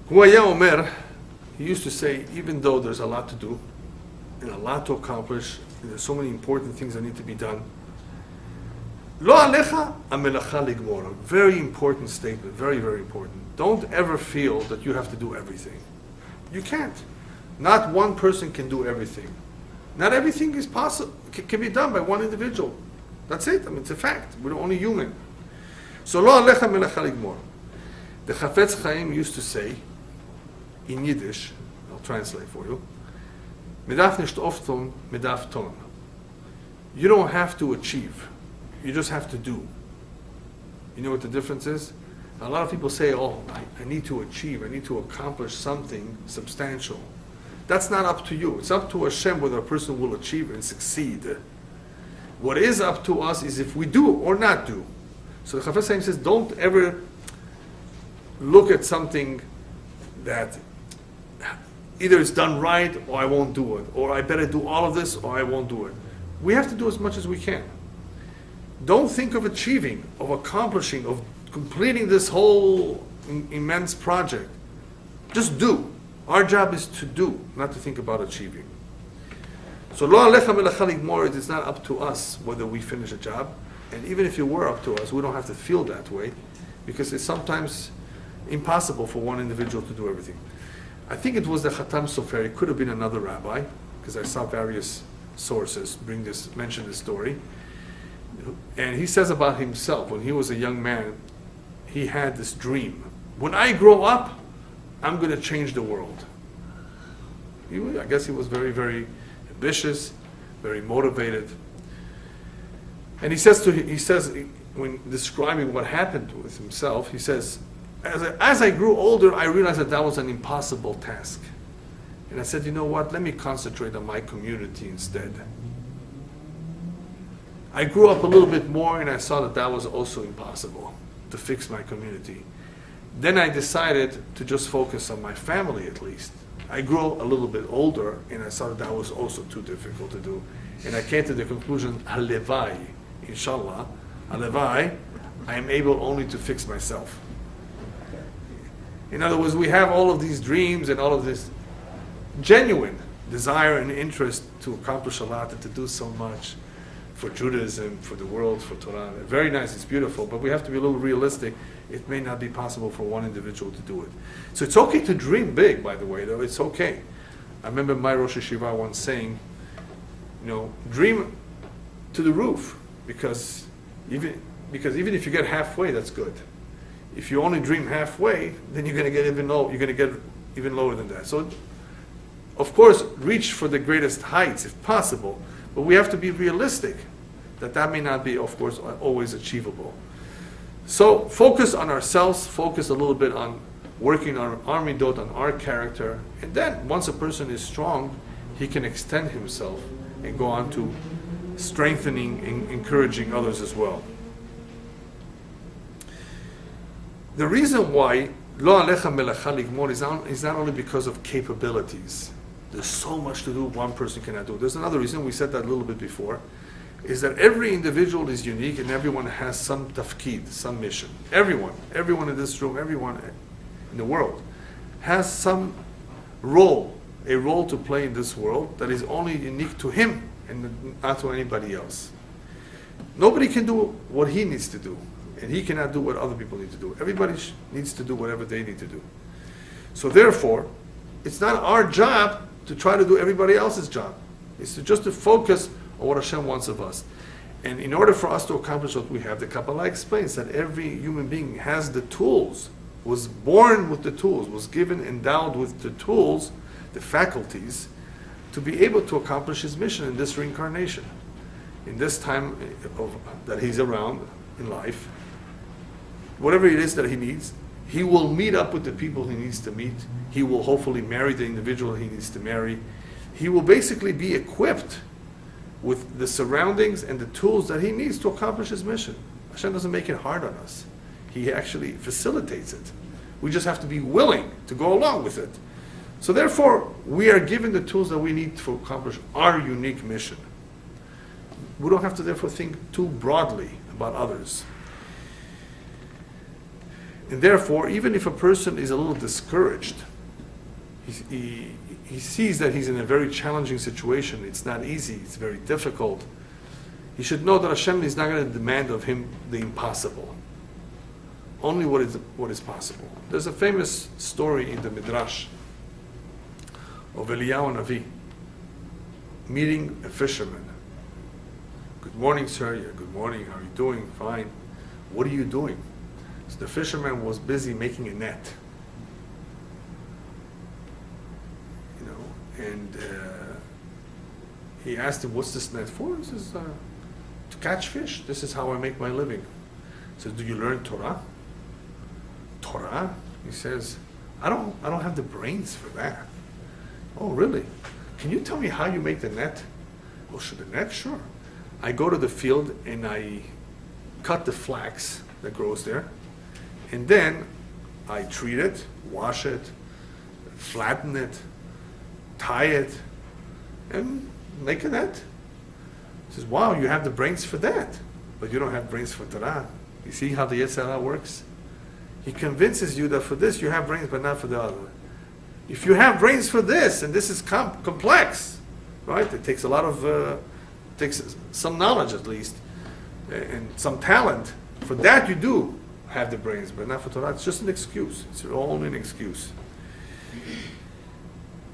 Hu haya omer, he used to say, even though there's a lot to do and a lot to accomplish, and there's so many important things that need to be done, Lo alecha hamelacha ligmor. A very important statement, very, very important. Don't ever feel that you have to do everything. You can't. Not one person can do everything. Not everything is possible, can be done by one individual. That's it. I mean, it's a fact. We're only human. So lo alecha hamelacha ligmor. The Chafetz Chaim used to say, in Yiddish, I'll translate for you, Medaf nicht ofton, medaf ton. You don't have to achieve. You just have to do. You know what the difference is? A lot of people say, oh, I need to achieve, I need to accomplish something substantial. That's not up to you. It's up to Hashem whether a person will achieve and succeed. What is up to us is if we do or not do. So the Chafetz Chaim says, don't ever look at something that either it's done right or I won't do it, or I better do all of this or I won't do it. We have to do as much as we can. Don't think of achieving, of accomplishing, of completing this whole immense project. Just do. Our job is to do, not to think about achieving. So lo alecha melacha ligmor, it is not up to us whether we finish a job. And even if it were up to us, we don't have to feel that way, because it's sometimes impossible for one individual to do everything. I think it was the Khatam Sofer. It could have been another rabbi, because I saw various sources mention this story. And he says about himself, when he was a young man, he had this dream. When I grow up, I'm going to change the world. I guess he was very, very ambitious, very motivated. And he says, when describing what happened with himself, he says, as I grew older, I realized that was an impossible task. And I said, you know what, let me concentrate on my community instead. I grew up a little bit more and I saw that was also impossible, to fix my community. Then I decided to just focus on my family at least. I grew a little bit older and I saw that was also too difficult to do. And I came to the conclusion, halevai, inshallah, halevai, I am able only to fix myself. In other words, we have all of these dreams and all of this genuine desire and interest to accomplish a lot and to do so much for Judaism, for the world, for Torah. Very nice, it's beautiful, but we have to be a little realistic. It may not be possible for one individual to do it. So it's okay to dream big, by the way, though. It's okay. I remember my Rosh Hashiva once saying, dream to the roof, because even if you get halfway, that's good. If you only dream halfway, then you're going to get even low. You're going to get even lower than that. So, of course, reach for the greatest heights if possible, but we have to be realistic that may not be, of course, always achievable. So focus on ourselves, focus a little bit on working on our midot, on our character, and then once a person is strong, he can extend himself and go on to strengthening and encouraging others as well. The reason why lo alecha melacha ligmor is not only because of capabilities. There's so much to do, one person cannot do. There's another reason, we said that a little bit before, is that every individual is unique and everyone has some tafkid, some mission. Everyone in this room, everyone in the world has some role, a role to play in this world that is only unique to him and not to anybody else. Nobody can do what he needs to do, and he cannot do what other people need to do. Everybody needs to do whatever they need to do. So therefore, it's not our job to try to do everybody else's job. It's just to focus on what Hashem wants of us. And in order for us to accomplish what we have, the Kabbalah explains that every human being has the tools, was born with the tools, was given, endowed with the tools, the faculties, to be able to accomplish his mission in this reincarnation. In this time that he's around in life, whatever it is that he needs, he will meet up with the people he needs to meet. He will hopefully marry the individual he needs to marry. He will basically be equipped with the surroundings and the tools that he needs to accomplish his mission. Hashem doesn't make it hard on us. He actually facilitates it. We just have to be willing to go along with it. So therefore, we are given the tools that we need to accomplish our unique mission. We don't have to therefore think too broadly about others. And therefore, even if a person is a little discouraged, he sees that he's in a very challenging situation, it's not easy, it's very difficult, he should know that Hashem is not going to demand of him the impossible. Only what is possible. There's a famous story in the Midrash of Elyahu Navi meeting a fisherman. Good morning, sir. Yeah, good morning. How are you doing? Fine. What are you doing? So the fisherman was busy making a net. You know, and he asked him, "What's this net for?" He says, "To catch fish. This is how I make my living." He says, "Do you learn Torah?" Torah? He says, I don't have the brains for that." "Oh, really? Can you tell me how you make the net?" "Oh, sure, the net? Sure. I go to the field and I cut the flax that grows there, and then I treat it, wash it, flatten it, tie it, and make a net." He says, "Wow, you have the brains for that, but you don't have brains for Torah." You see how the Yetzer Hara works? He convinces you that for this you have brains, but not for the other. If you have brains for this, and this is complex, right? It takes a lot of, takes some knowledge at least, and some talent. For that you do have the brains, but not for Torah. It's just an excuse. It's only an excuse.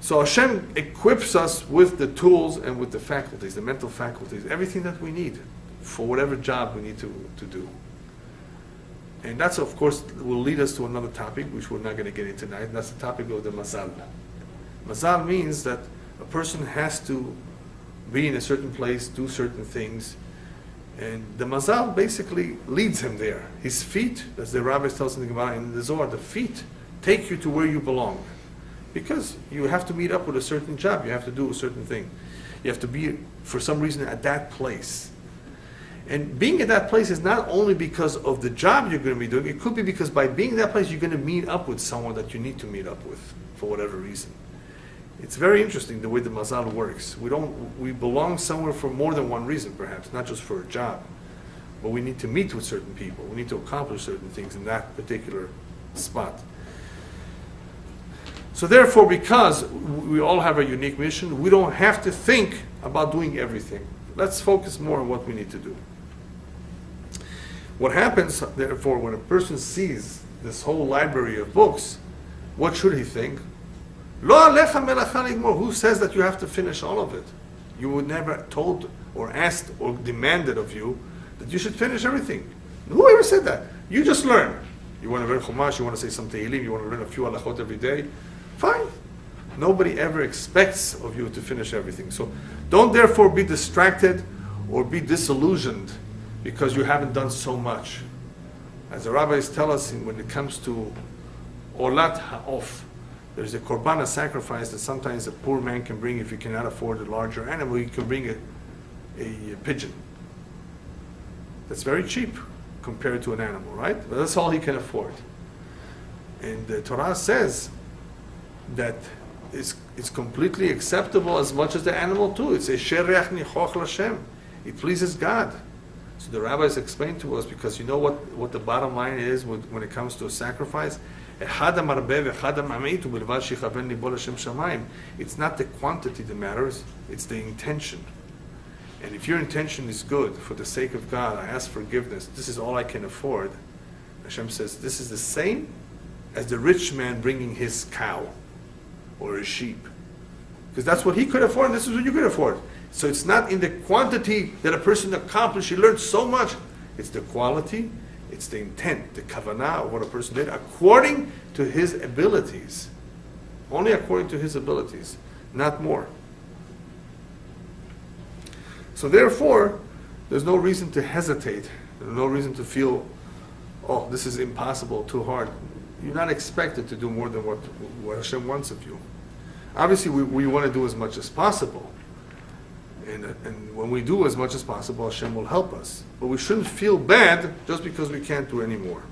So Hashem equips us with the tools and with the faculties, the mental faculties, everything that we need for whatever job we need to do. And that's, of course, will lead us to another topic, which we're not going to get into tonight. And that's the topic of the mazal. Mazal means that a person has to be in a certain place, do certain things, and the mazal basically leads him there. His feet, as the rabbis tell us in the Gemara in the Zohar, the feet take you to where you belong, because you have to meet up with a certain job. You have to do a certain thing. You have to be, for some reason, at that place. And being at that place is not only because of the job you're going to be doing, it could be because by being in that place you're going to meet up with someone that you need to meet up with for whatever reason. It's very interesting the way the mazal works. We belong somewhere for more than one reason, perhaps, not just for a job. But we need to meet with certain people. We need to accomplish certain things in that particular spot. So therefore, because we all have a unique mission, we don't have to think about doing everything. Let's focus more on what we need to do. What happens, therefore, when a person sees this whole library of books, what should he think? Lo alecha melacha ligmor. Who says that you have to finish all of it? You were never told or asked or demanded of you that you should finish everything. Whoever said that? You just learn. You want to learn Chumash, you want to say some Tehillim, you want to learn a few halachot every day. Fine. Nobody ever expects of you to finish everything. So don't therefore be distracted or be disillusioned because you haven't done so much. As the rabbis tell us, when it comes to Olat Ha'of, there's a korban, a sacrifice that sometimes a poor man can bring if he cannot afford a larger animal. He can bring a pigeon. That's very cheap compared to an animal, right? But that's all he can afford. And the Torah says that it's completely acceptable as much as the animal too. It's a shereach nichoch l'Hashem. It pleases God. So the rabbis explain to us, because you know what the bottom line is when it comes to a sacrifice? It's not the quantity that matters, it's the intention. And if your intention is good, for the sake of God, I ask forgiveness, this is all I can afford, Hashem says, this is the same as the rich man bringing his cow or his sheep. Because that's what he could afford, and this is what you could afford. So it's not in the quantity that a person accomplished, he learned so much. It's the quality, it's the intent, the kavanah of what a person did according to his abilities. Only according to his abilities, not more. So therefore, there's no reason to hesitate. There's no reason to feel, oh, this is impossible, too hard. You're not expected to do more than what Hashem wants of you. Obviously, we want to do as much as possible. And when we do as much as possible, Hashem will help us. But we shouldn't feel bad just because we can't do any more.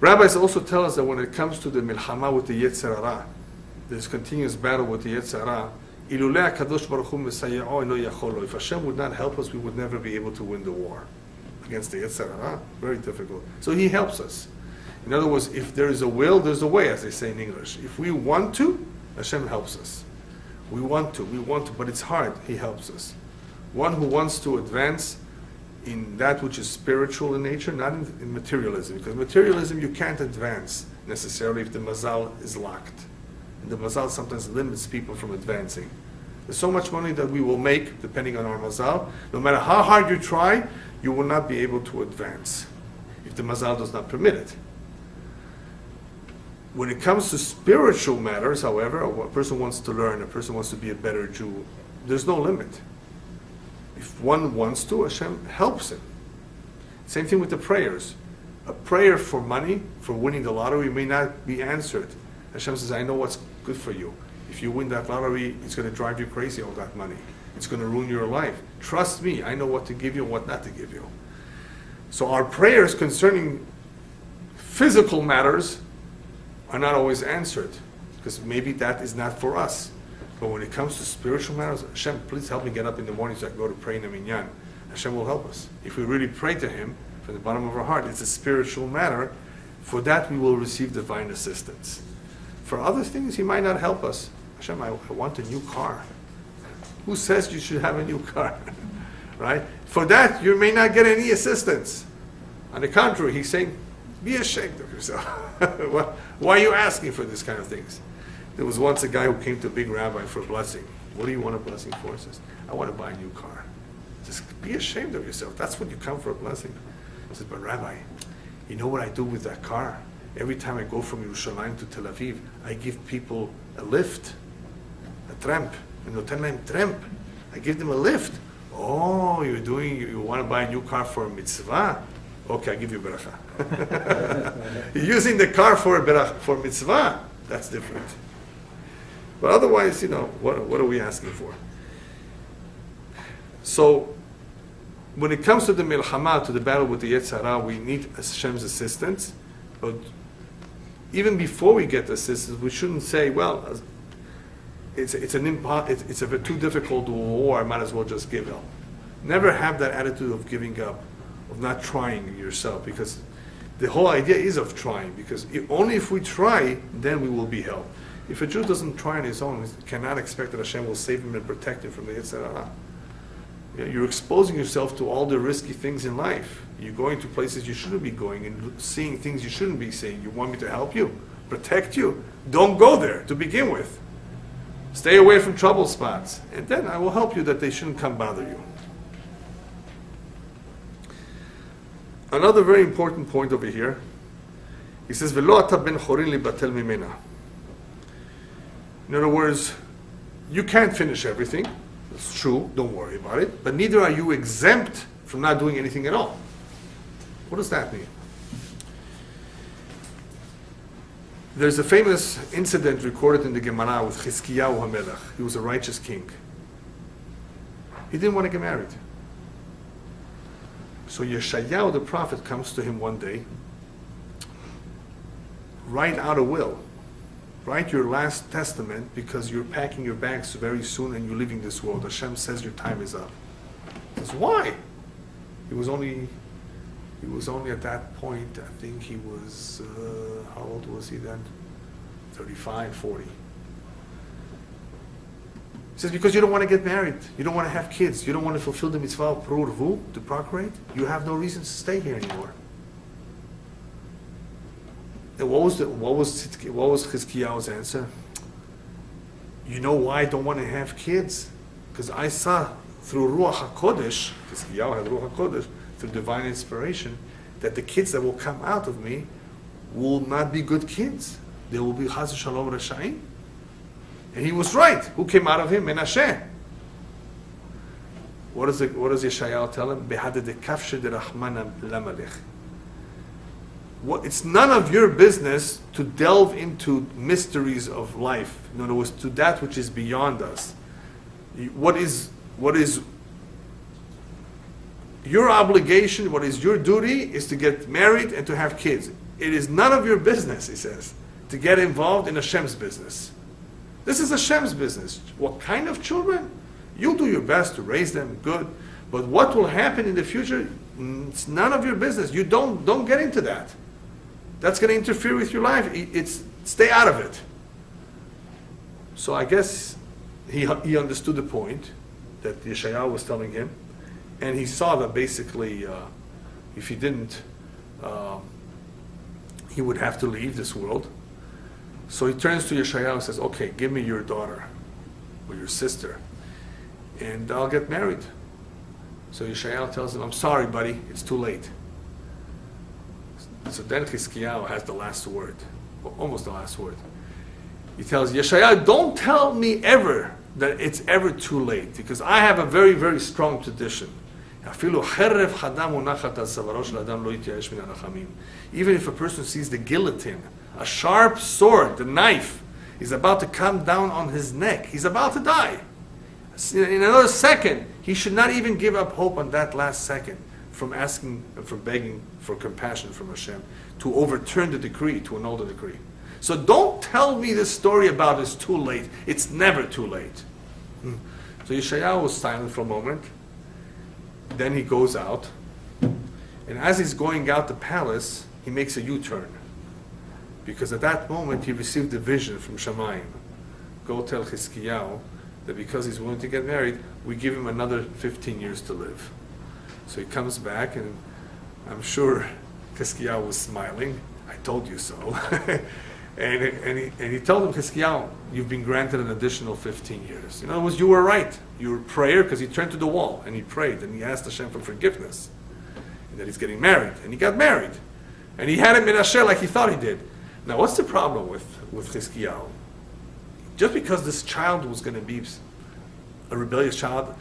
Rabbis also tell us that when it comes to the milchama with the Yetzer Hara, this continuous battle with the Yetzer Hara, Ilulei HaKadosh Baruch Hu Mesaya'o lo yachol lo. If Hashem would not help us, we would never be able to win the war against the Yetzer Hara. Very difficult. So He helps us. In other words, if there is a will, there's a way, as they say in English. If we want to, Hashem helps us. We want to, but it's hard. He helps us. One who wants to advance in that which is spiritual in nature, not in materialism. Because materialism, you can't advance necessarily if the mazal is locked. And the mazal sometimes limits people from advancing. There's so much money that we will make, depending on our mazal. No matter how hard you try, you will not be able to advance if the mazal does not permit it. When it comes to spiritual matters, however, a person wants to learn, a person wants to be a better Jew, there's no limit. If one wants to, Hashem helps him. Same thing with the prayers. A prayer for money, for winning the lottery, may not be answered. Hashem says, I know what's good for you. If you win that lottery, it's going to drive you crazy, all that money. It's going to ruin your life. Trust me, I know what to give you and what not to give you. So our prayers concerning physical matters are not always answered, because maybe that is not for us. But when it comes to spiritual matters, Hashem, please help me get up in the morning so I can go to pray in a minyan. Hashem will help us. If we really pray to Him from the bottom of our heart, it's a spiritual matter. For that we will receive divine assistance. For other things, He might not help us. Hashem, I want a new car. Who says you should have a new car? Right? For that, you may not get any assistance. On the contrary, He's saying, be ashamed of yourself. Why are you asking for this kind of things? There was once a guy who came to a big rabbi for a blessing. What do you want a blessing for? He says, I want to buy a new car. He says, be ashamed of yourself. That's when you come for a blessing. He says, but Rabbi, you know what I do with that car? Every time I go from Yerushalayim to Tel Aviv, I give people a lift, a tramp. Tramp. I give them a lift. Oh, you want to buy a new car for a mitzvah? Okay, I give you a beracha. You're using the car for a beracha, for mitzvah. That's different. But otherwise, what are we asking for? So, when it comes to the milchama, to the battle with the Yetzer Hara, we need Hashem's assistance. But even before we get assistance, we shouldn't say, well, it's a too difficult war, I might as well just give up. Never have that attitude of giving up, of not trying yourself, because the whole idea is of trying, because only if we try, then we will be helped. If a Jew doesn't try on his own, he cannot expect that Hashem will save him and protect him from the Yetzer Hara. You're exposing yourself to all the risky things in life. You're going to places you shouldn't be going and seeing things you shouldn't be seeing. You want me to help you? Protect you? Don't go there to begin with. Stay away from trouble spots. And then I will help you that they shouldn't come bother you. Another very important point over here. He says, "Velo ata ben chorin libatel mimena." In other words, you can't finish everything. It's true, don't worry about it. But neither are you exempt from not doing anything at all. What does that mean? There's a famous incident recorded in the Gemara with Chizkiyahu HaMelech. He was a righteous king. He didn't want to get married. So Yeshayahu the prophet comes to him one day, write out a will. Write your last testament, because you're packing your bags very soon and you're leaving this world. Hashem says your time is up. He says, why? He was only at that point, I think he was, how old was he then? 35, 40. He says, because you don't want to get married. You don't want to have kids. You don't want to fulfill the mitzvah of prurvu, to procreate. You have no reason to stay here anymore. And what was Chizkiyahu's answer? You know why I don't want to have kids? Because I saw through Ruach HaKodesh, Chizkiyahu had Ruach HaKodesh, through divine inspiration, that the kids that will come out of me will not be good kids. They will be Chas Shalom Rasha'im. And he was right. Who came out of him? Menashe. What does Yeshayahu tell him? It's none of your business to delve into mysteries of life. In other words, to that which is beyond us. What is your obligation, what is your duty, is to get married and to have kids. it is none of your business, he says, to get involved in Hashem's business. This is Hashem's business. What kind of children? You'll do your best to raise them good, but what will happen in the future, it's none of your business. You don't get into that. That's going to interfere with your life. Stay out of it. So I guess he understood the point that Yeshayahu was telling him, and he saw that basically if he didn't, he would have to leave this world. So he turns to Yeshayahu and says, okay, give me your daughter or your sister, and I'll get married. So Yeshayahu tells him, I'm sorry, buddy, it's too late. So then Chizkiyahu has the last word, or almost the last word. He tells Yeshayahu, don't tell me ever that it's ever too late, because I have a very, very strong tradition. Even if a person sees the guillotine, a sharp sword, the knife, is about to come down on his neck, he's about to die. In another second, he should not even give up hope on that last second from asking, from begging for compassion from Hashem to overturn the decree, to annul the decree. So don't tell me this story about it's too late. It's never too late. So Yeshayahu was silent for a moment. Then he goes out. And as he's going out the palace, he makes a U-turn. Because at that moment, he received a vision from Shamayim. Go tell Chizkiyahu that because he's willing to get married, we give him another 15 years to live. So he comes back, and I'm sure Chizkiyahu was smiling. I told you so. and he told him, Chizkiyahu, you've been granted an additional 15 years. In other words, you were right. You were prayer, because he turned to the wall, and he prayed, and he asked Hashem for forgiveness. And that he's getting married. And he got married. And he had him in Asher like he thought he did. Now, what's the problem with Chizkiyahu? Just because this child was going to be a rebellious child,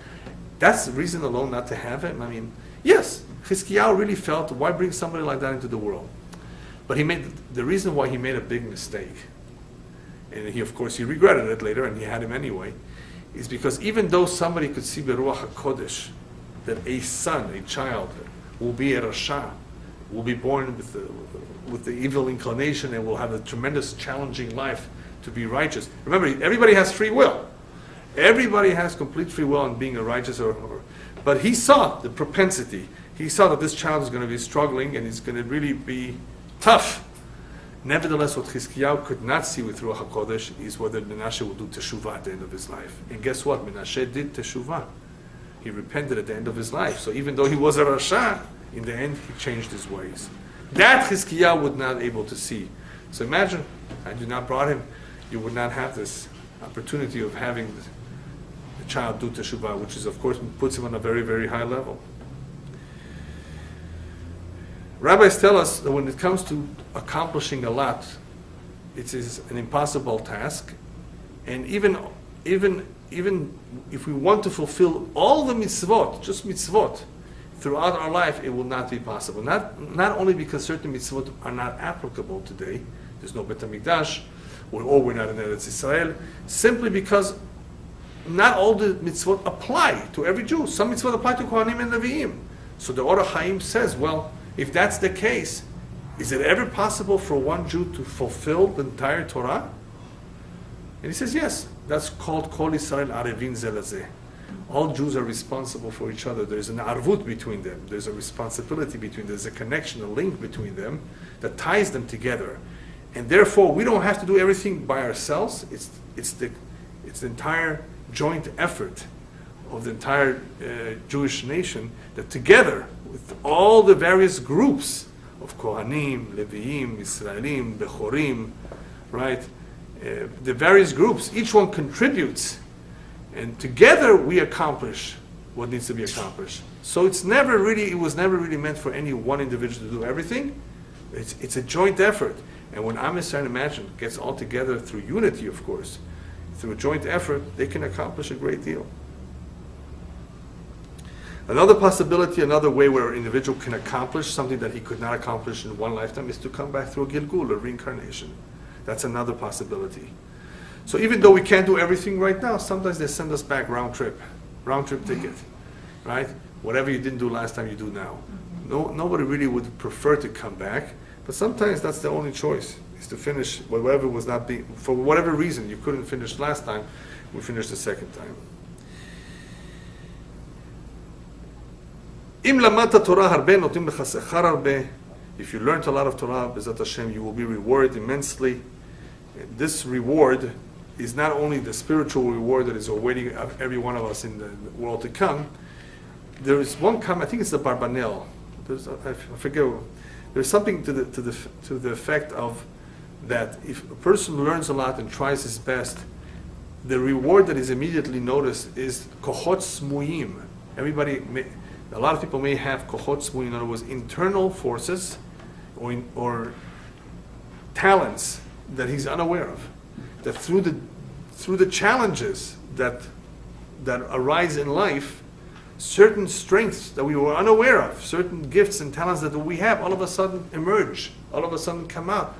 that's the reason alone not to have him? I mean, yes, Chizkiyahu really felt, why bring somebody like that into the world? But the reason why he made a big mistake, and of course he regretted it later, and he had him anyway, is because even though somebody could see Beruach HaKodesh, that a son, a child, will be a Rasha, will be born with the evil inclination, and will have a tremendous challenging life to be righteous. Remember, everybody has free will. Everybody has complete free will in being a righteous, but he saw the propensity. He saw that this child is going to be struggling, and he's going to really be tough. Nevertheless, what Chizkiyahu could not see with Ruach HaKodesh is whether Menashe will do teshuvah at the end of his life. And guess what? Menashe did teshuvah. He repented at the end of his life. So even though he was a Rasha, in the end he changed his ways. That Chizkiyahu was not able to see. So imagine, had you not brought him, you would not have this opportunity of having the child do teshuvah, which is, of course, puts him on a very, very high level. Rabbis tell us that when it comes to accomplishing a lot, it is an impossible task, and even if we want to fulfill all the mitzvot, just mitzvot, throughout our life, it will not be possible. Not only because certain mitzvot are not applicable today, there's no Bet HaMikdash, or we're not in Eretz Israel, simply because not all the mitzvot apply to every Jew. Some mitzvot apply to Kohanim and Leviim. So the Orach Chaim says, well, if that's the case, is it ever possible for one Jew to fulfill the entire Torah? And he says, yes. That's called Kol Yisrael Arevin Ze Lezeh. All Jews are responsible for each other. There's an arvut between them. There's a responsibility between them. There's a connection, a link between them that ties them together. And therefore, we don't have to do everything by ourselves. It's the entire joint effort of the entire Jewish nation that together, with all the various groups of Kohanim, Leviim, Israelim, Bechorim, right? The various groups, each one contributes, and together we accomplish what needs to be accomplished. So it was never really meant for any one individual to do everything. It's a joint effort. And when Am Yisrael, imagine, gets all together through unity, of course, through a joint effort, they can accomplish a great deal. Another possibility, another way where an individual can accomplish something that he could not accomplish in one lifetime is to come back through a Gilgul, a reincarnation. That's another possibility. So even though we can't do everything right now, sometimes they send us back round trip ticket, right? Whatever you didn't do last time, you do now. Nobody really would prefer to come back, But sometimes that's the only choice, is to finish whatever was not being, for whatever reason you couldn't finish last time, we finish the second time. If you learned a lot of Torah, B'ezrat Hashem, you will be rewarded immensely. This reward is not only the spiritual reward that is awaiting every one of us in the world to come. There is one comment, I think it's the Barbanel. I forget. There's something to the effect of that if a person learns a lot and tries his best, the reward that is immediately noticed is kochot smuyim. A lot of people may have kochot smuyim, in other words, internal forces or talents that he's unaware of. That through the challenges that arise in life, certain strengths that we were unaware of, certain gifts and talents that we have, all of a sudden emerge, all of a sudden come out.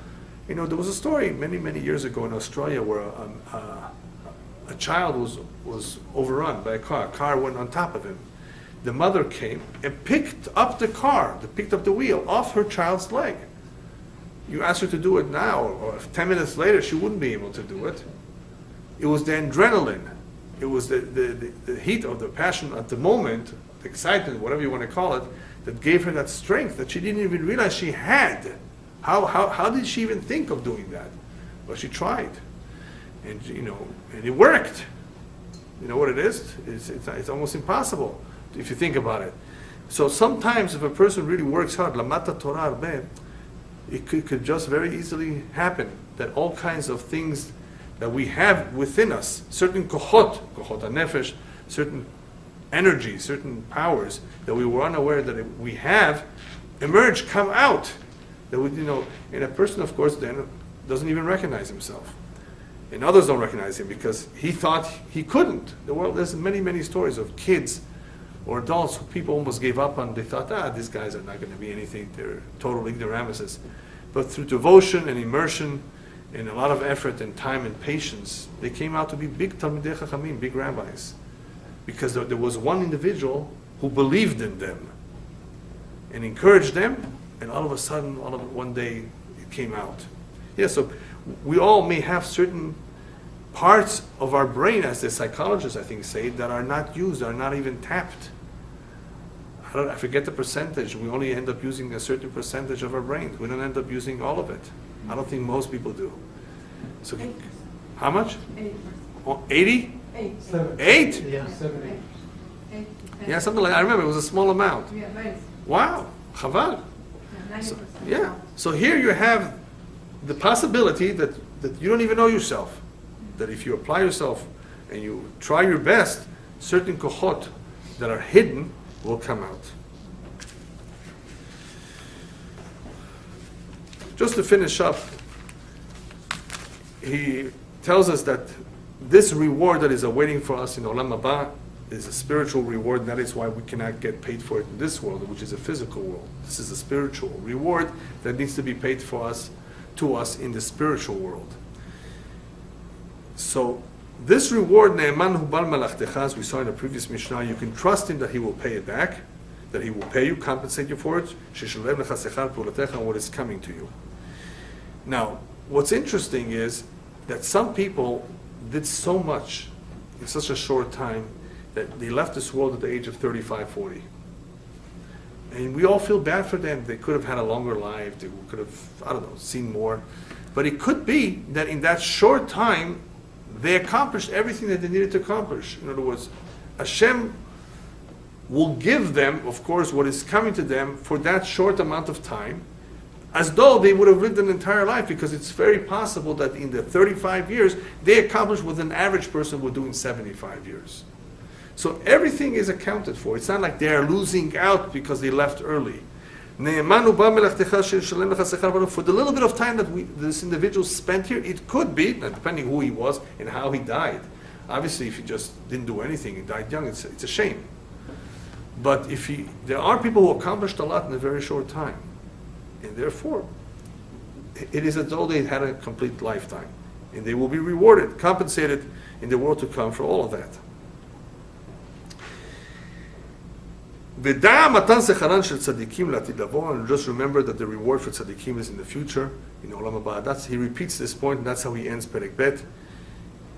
You know, there was a story many, many years ago in Australia where a child was overrun by a car. A car went on top of him. The mother came and picked up the wheel off her child's leg. You ask her to do it now, or 10 minutes later, she wouldn't be able to do it. It was the adrenaline. It was the heat of the passion at the moment, the excitement, whatever you want to call it, that gave her that strength that she didn't even realize she had. How did she even think of doing that? Well, she tried, and and it worked. You know what it is? It's almost impossible if you think about it. So sometimes, if a person really works hard, lamata Torah arbeh, it could just very easily happen that all kinds of things that we have within us, certain kochot hanefesh, certain energy, certain powers that we were unaware that we have, emerge, come out. That would, and a person, of course, then doesn't even recognize himself, and others don't recognize him because he thought he couldn't. There's many, many stories of kids or adults who people almost gave up on. They thought, these guys are not going to be anything. They're total ignoramuses. But through devotion and immersion and a lot of effort and time and patience, they came out to be big Talmidei Chachamim, big rabbis. Because there was one individual who believed in them and encouraged them, and all of a sudden, one day, it came out. Yeah, so we all may have certain parts of our brain, as the psychologists, I think, say, that are not used, are not even tapped. I forget the percentage. We only end up using a certain percentage of our brains. We don't end up using all of it. I don't think most people do. So, 8%. how much? 8%. 80? 8. 8? Yeah, 7, 8. Yeah, something like that. I remember it was a small amount. Yeah, very. Wow, chaval. Yeah, 90%. Yeah. So here you have the possibility that you don't even know yourself. That if you apply yourself and you try your best, certain kochot that are hidden will come out. Just to finish up, he tells us that this reward that is awaiting for us in Olam Haba is a spiritual reward, and that is why we cannot get paid for it in this world, which is a physical world. This is a spiritual reward that needs to be paid to us in the spiritual world. So this reward, Ne'eman hu bal malachtecha, as we saw in the previous Mishnah, you can trust him that he will pay it back, that he will pay you, compensate you for it, sheshalem lecha sechar pulatecha, and what is coming to you. Now, what's interesting is that some people did so much in such a short time that they left this world at the age of 35, 40. And we all feel bad for them. They could have had a longer life. They could have, seen more. But it could be that in that short time, they accomplished everything that they needed to accomplish. In other words, Hashem will give them, of course, what is coming to them for that short amount of time, as though they would have lived an entire life, because it's very possible that in the 35 years, they accomplished what an average person would do in 75 years. So everything is accounted for. It's not like they are losing out because they left early. For the little bit of time that this individual spent here, it could be, depending who he was and how he died. Obviously, if he just didn't do anything, he died young, it's a shame. But there are people who accomplished a lot in a very short time. And therefore, it is as though they had a complete lifetime. And they will be rewarded, compensated in the world to come for all of that. ודע מתן שכרן של צדיקים לעתיד לבוא, and just remember that the reward for tzaddikim is in the future, in Olam Haba. He repeats this point, and that's how he ends Perek Bet.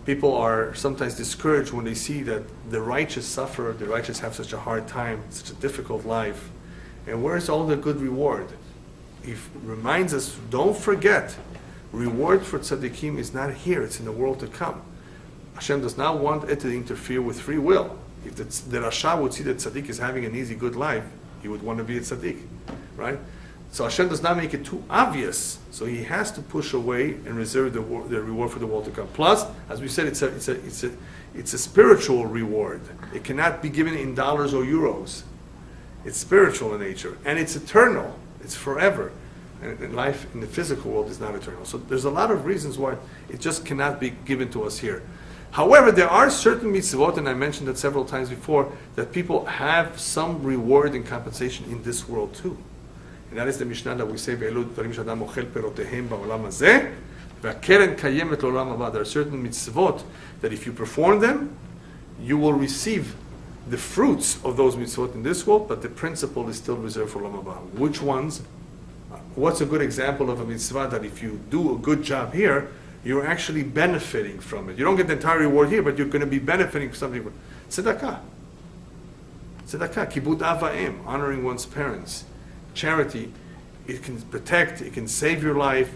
People are sometimes discouraged when they see that the righteous suffer, the righteous have such a hard time, such a difficult life. And where's all the good reward? He reminds us, don't forget, reward for tzaddikim is not here, it's in the world to come. Hashem does not want it to interfere with free will. If the Rasha would see that tzaddik is having an easy, good life, he would want to be a tzaddik, right? So Hashem does not make it too obvious. So he has to push away and reserve the reward for the world to come. Plus, as we said, it's a spiritual reward. It cannot be given in dollars or euros. It's spiritual in nature, and it's eternal. It's forever. And life in the physical world is not eternal. So there's a lot of reasons why it just cannot be given to us here. However, there are certain mitzvot, and I mentioned that several times before, that people have some reward and compensation in this world too. And that is the Mishnah that we say, "Ve'elu dvarim she'adam ochel perotehem ba'olam hazeh, ve'akeren kayemet l'olam haba." There are certain mitzvot that if you perform them, you will receive the fruits of those mitzvot in this world, but the principle is still reserved for olam haba. Which ones? What's a good example of a mitzvah that if you do a good job here, you're actually benefiting from it? You don't get the entire reward here, but you're going to be benefiting from something. Tzedakah. Tzedakah, kibud avayim, honoring one's parents. Charity, it can protect, it can save your life.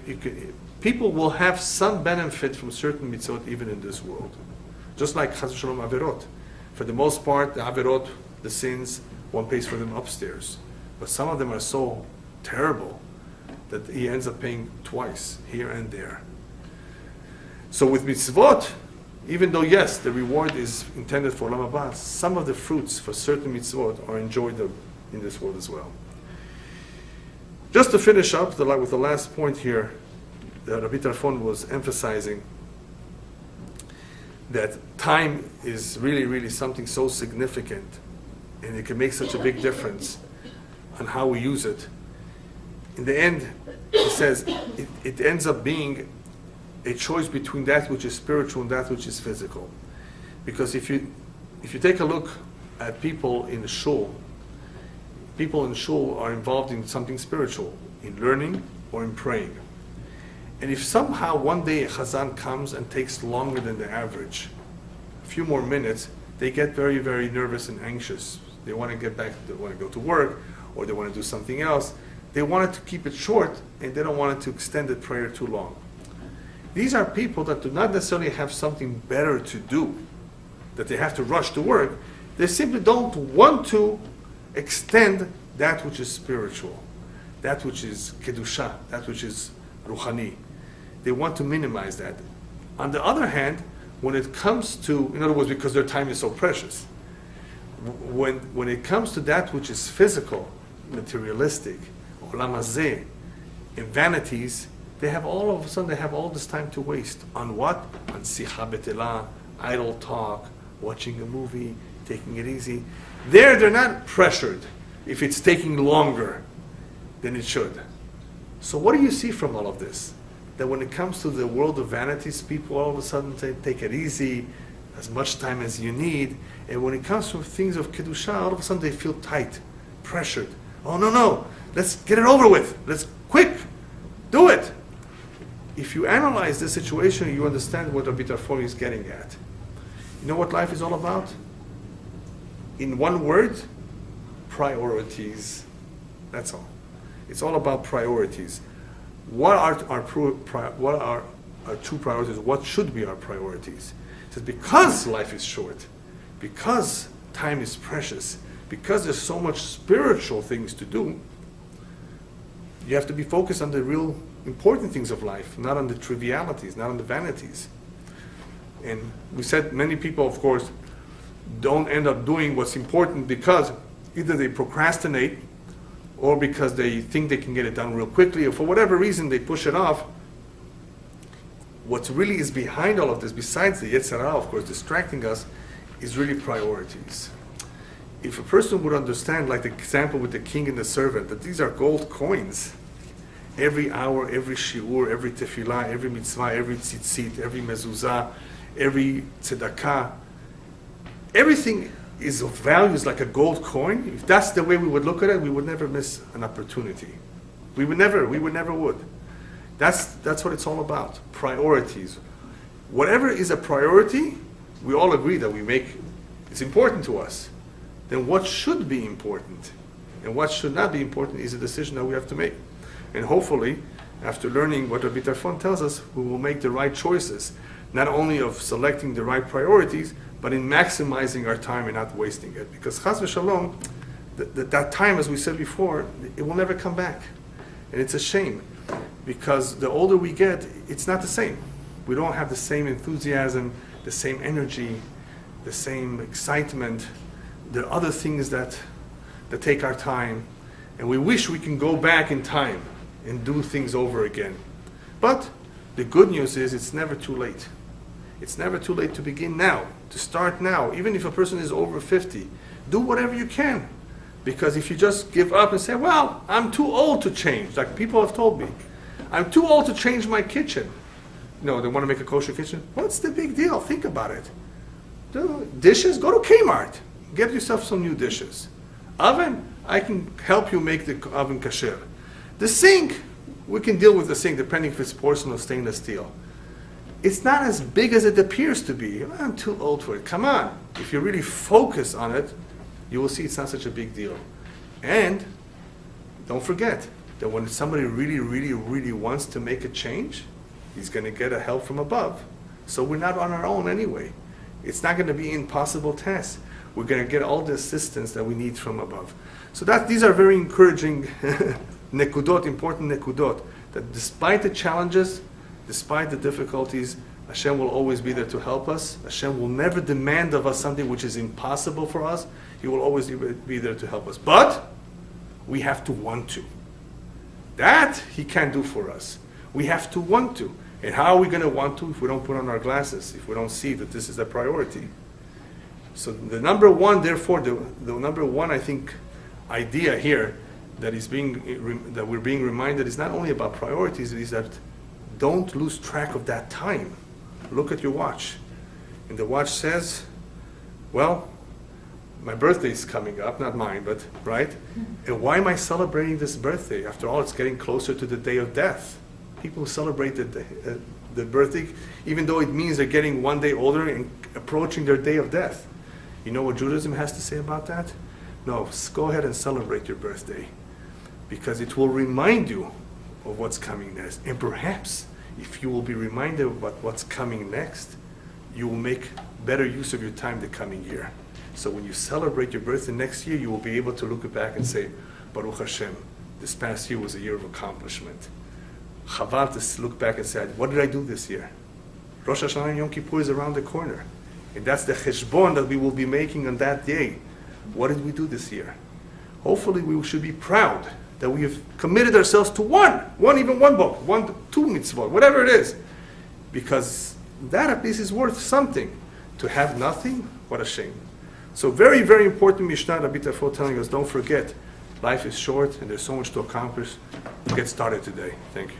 People will have some benefit from certain mitzvot even in this world. Just like chas v'shalom averot. For the most part, the averot, the sins, one pays for them upstairs. But some of them are so terrible that he ends up paying twice, here and there. So with mitzvot, even though yes, the reward is intended for olam haba, some of the fruits for certain mitzvot are enjoyed in this world as well. Just to finish up with the last point here, that Rabbi Tarfon was emphasizing that time is really, really something so significant, and it can make such a big difference on how we use it. In the end, he says, it ends up being a choice between that which is spiritual and that which is physical. Because if you take a look at people in shul are involved in something spiritual, in learning or in praying. And if somehow one day a chazan comes and takes longer than the average, a few more minutes, they get very, very nervous and anxious. They want to get back, they want to go to work, or they want to do something else. They wanted to keep it short, and they don't want it to extend the prayer too long. These are people that do not necessarily have something better to do, that they have to rush to work. They simply don't want to extend that which is spiritual, that which is kedusha, that which is ruchani. They want to minimize that. On the other hand, when it comes to, in other words, because their time is so precious, when it comes to that which is physical, materialistic, olam hazeh, and vanities, they have all of a sudden they have all this time to waste on what? On sicha betela, idle talk, watching a movie, taking it easy. They're not pressured if it's taking longer than it should. So what do you see from all of this? That when it comes to the world of vanities, people all of a sudden say, take it easy, as much time as you need. And when it comes to things of kedusha, all of a sudden they feel tight, pressured. Oh no, let's get it over with. Let's quick, do it. If you analyze this situation, you understand what Rabbi Tarfon is getting at. You know what life is all about? In one word, priorities. That's all. It's all about priorities. What are our true priorities? What should be our priorities? It says because life is short, because time is precious, because there's so much spiritual things to do, you have to be focused on the real important things of life, not on the trivialities, not on the vanities. And we said many people, of course, don't end up doing what's important because either they procrastinate or because they think they can get it done real quickly, or for whatever reason they push it off. What really is behind all of this, besides the Yetzer Hara, of course, distracting us, is really priorities. If a person would understand, like the example with the king and the servant, that these are gold coins. Every hour, every shiur, every tefillah, every mitzvah, every tzitzit, every mezuzah, every tzedakah, everything is of value, is like a gold coin, if that's the way we would look at it, we would never miss an opportunity. We would never would. That's what it's all about. Priorities. Whatever is a priority, we all agree that it's important to us. Then what should be important and what should not be important is a decision that we have to make. And hopefully, after learning what Rabbi Tarfon tells us, we will make the right choices, not only of selecting the right priorities, but in maximizing our time and not wasting it. Because chas v'shalom, that time, as we said before, it will never come back. And it's a shame, because the older we get, it's not the same. We don't have the same enthusiasm, the same energy, the same excitement. There are other things that take our time, and we wish we can go back in time and do things over again. But the good news is it's never too late. It's never too late to begin now, to start now. Even if a person is over 50, do whatever you can. Because if you just give up and say, well, I'm too old to change, like people have told me, I'm too old to change my kitchen. No, they want to make a kosher kitchen. What's the big deal? Think about it. Dishes, go to Kmart. Get yourself some new dishes. Oven, I can help you make the oven kasher. The sink, we can deal with the sink depending if it's porcelain or stainless steel. It's not as big as it appears to be. I'm too old for it. Come on. If you really focus on it, you will see it's not such a big deal. And don't forget that when somebody really, really, really wants to make a change, he's going to get a help from above. So we're not on our own anyway. It's not going to be an impossible task. We're going to get all the assistance that we need from above. So these are very encouraging nekudot, important nekudot, that despite the challenges, despite the difficulties, Hashem will always be there to help us. Hashem will never demand of us something which is impossible for us. He will always be there to help us. But we have to want to. That He can't do for us. We have to want to. And how are we going to want to if we don't put on our glasses, if we don't see that this is a priority? So the number one, therefore, the number one, I think, idea here that we're being reminded is not only about priorities, it is that don't lose track of that time. Look at your watch. And the watch says, well, my birthday is coming up, not mine, but, right? And why am I celebrating this birthday? After all, it's getting closer to the day of death. People celebrate the birthday, even though it means they're getting one day older and approaching their day of death. You know what Judaism has to say about that? No, go ahead and celebrate your birthday, because it will remind you of what's coming next. And perhaps, if you will be reminded about what's coming next, you will make better use of your time the coming year. So when you celebrate your birthday next year, you will be able to look back and say, Baruch Hashem, this past year was a year of accomplishment. Chaval to look back and say, what did I do this year? Rosh Hashanah and Yom Kippur is around the corner. And that's the cheshbon that we will be making on that day. What did we do this year? Hopefully we should be proud that we have committed ourselves to even one book, 2 mitzvot, whatever it is. Because that at least is worth something. To have nothing, what a shame. So very, very important Mishnah, Rabbi Tarfon telling us, don't forget, life is short and there's so much to accomplish. Get started today. Thank you.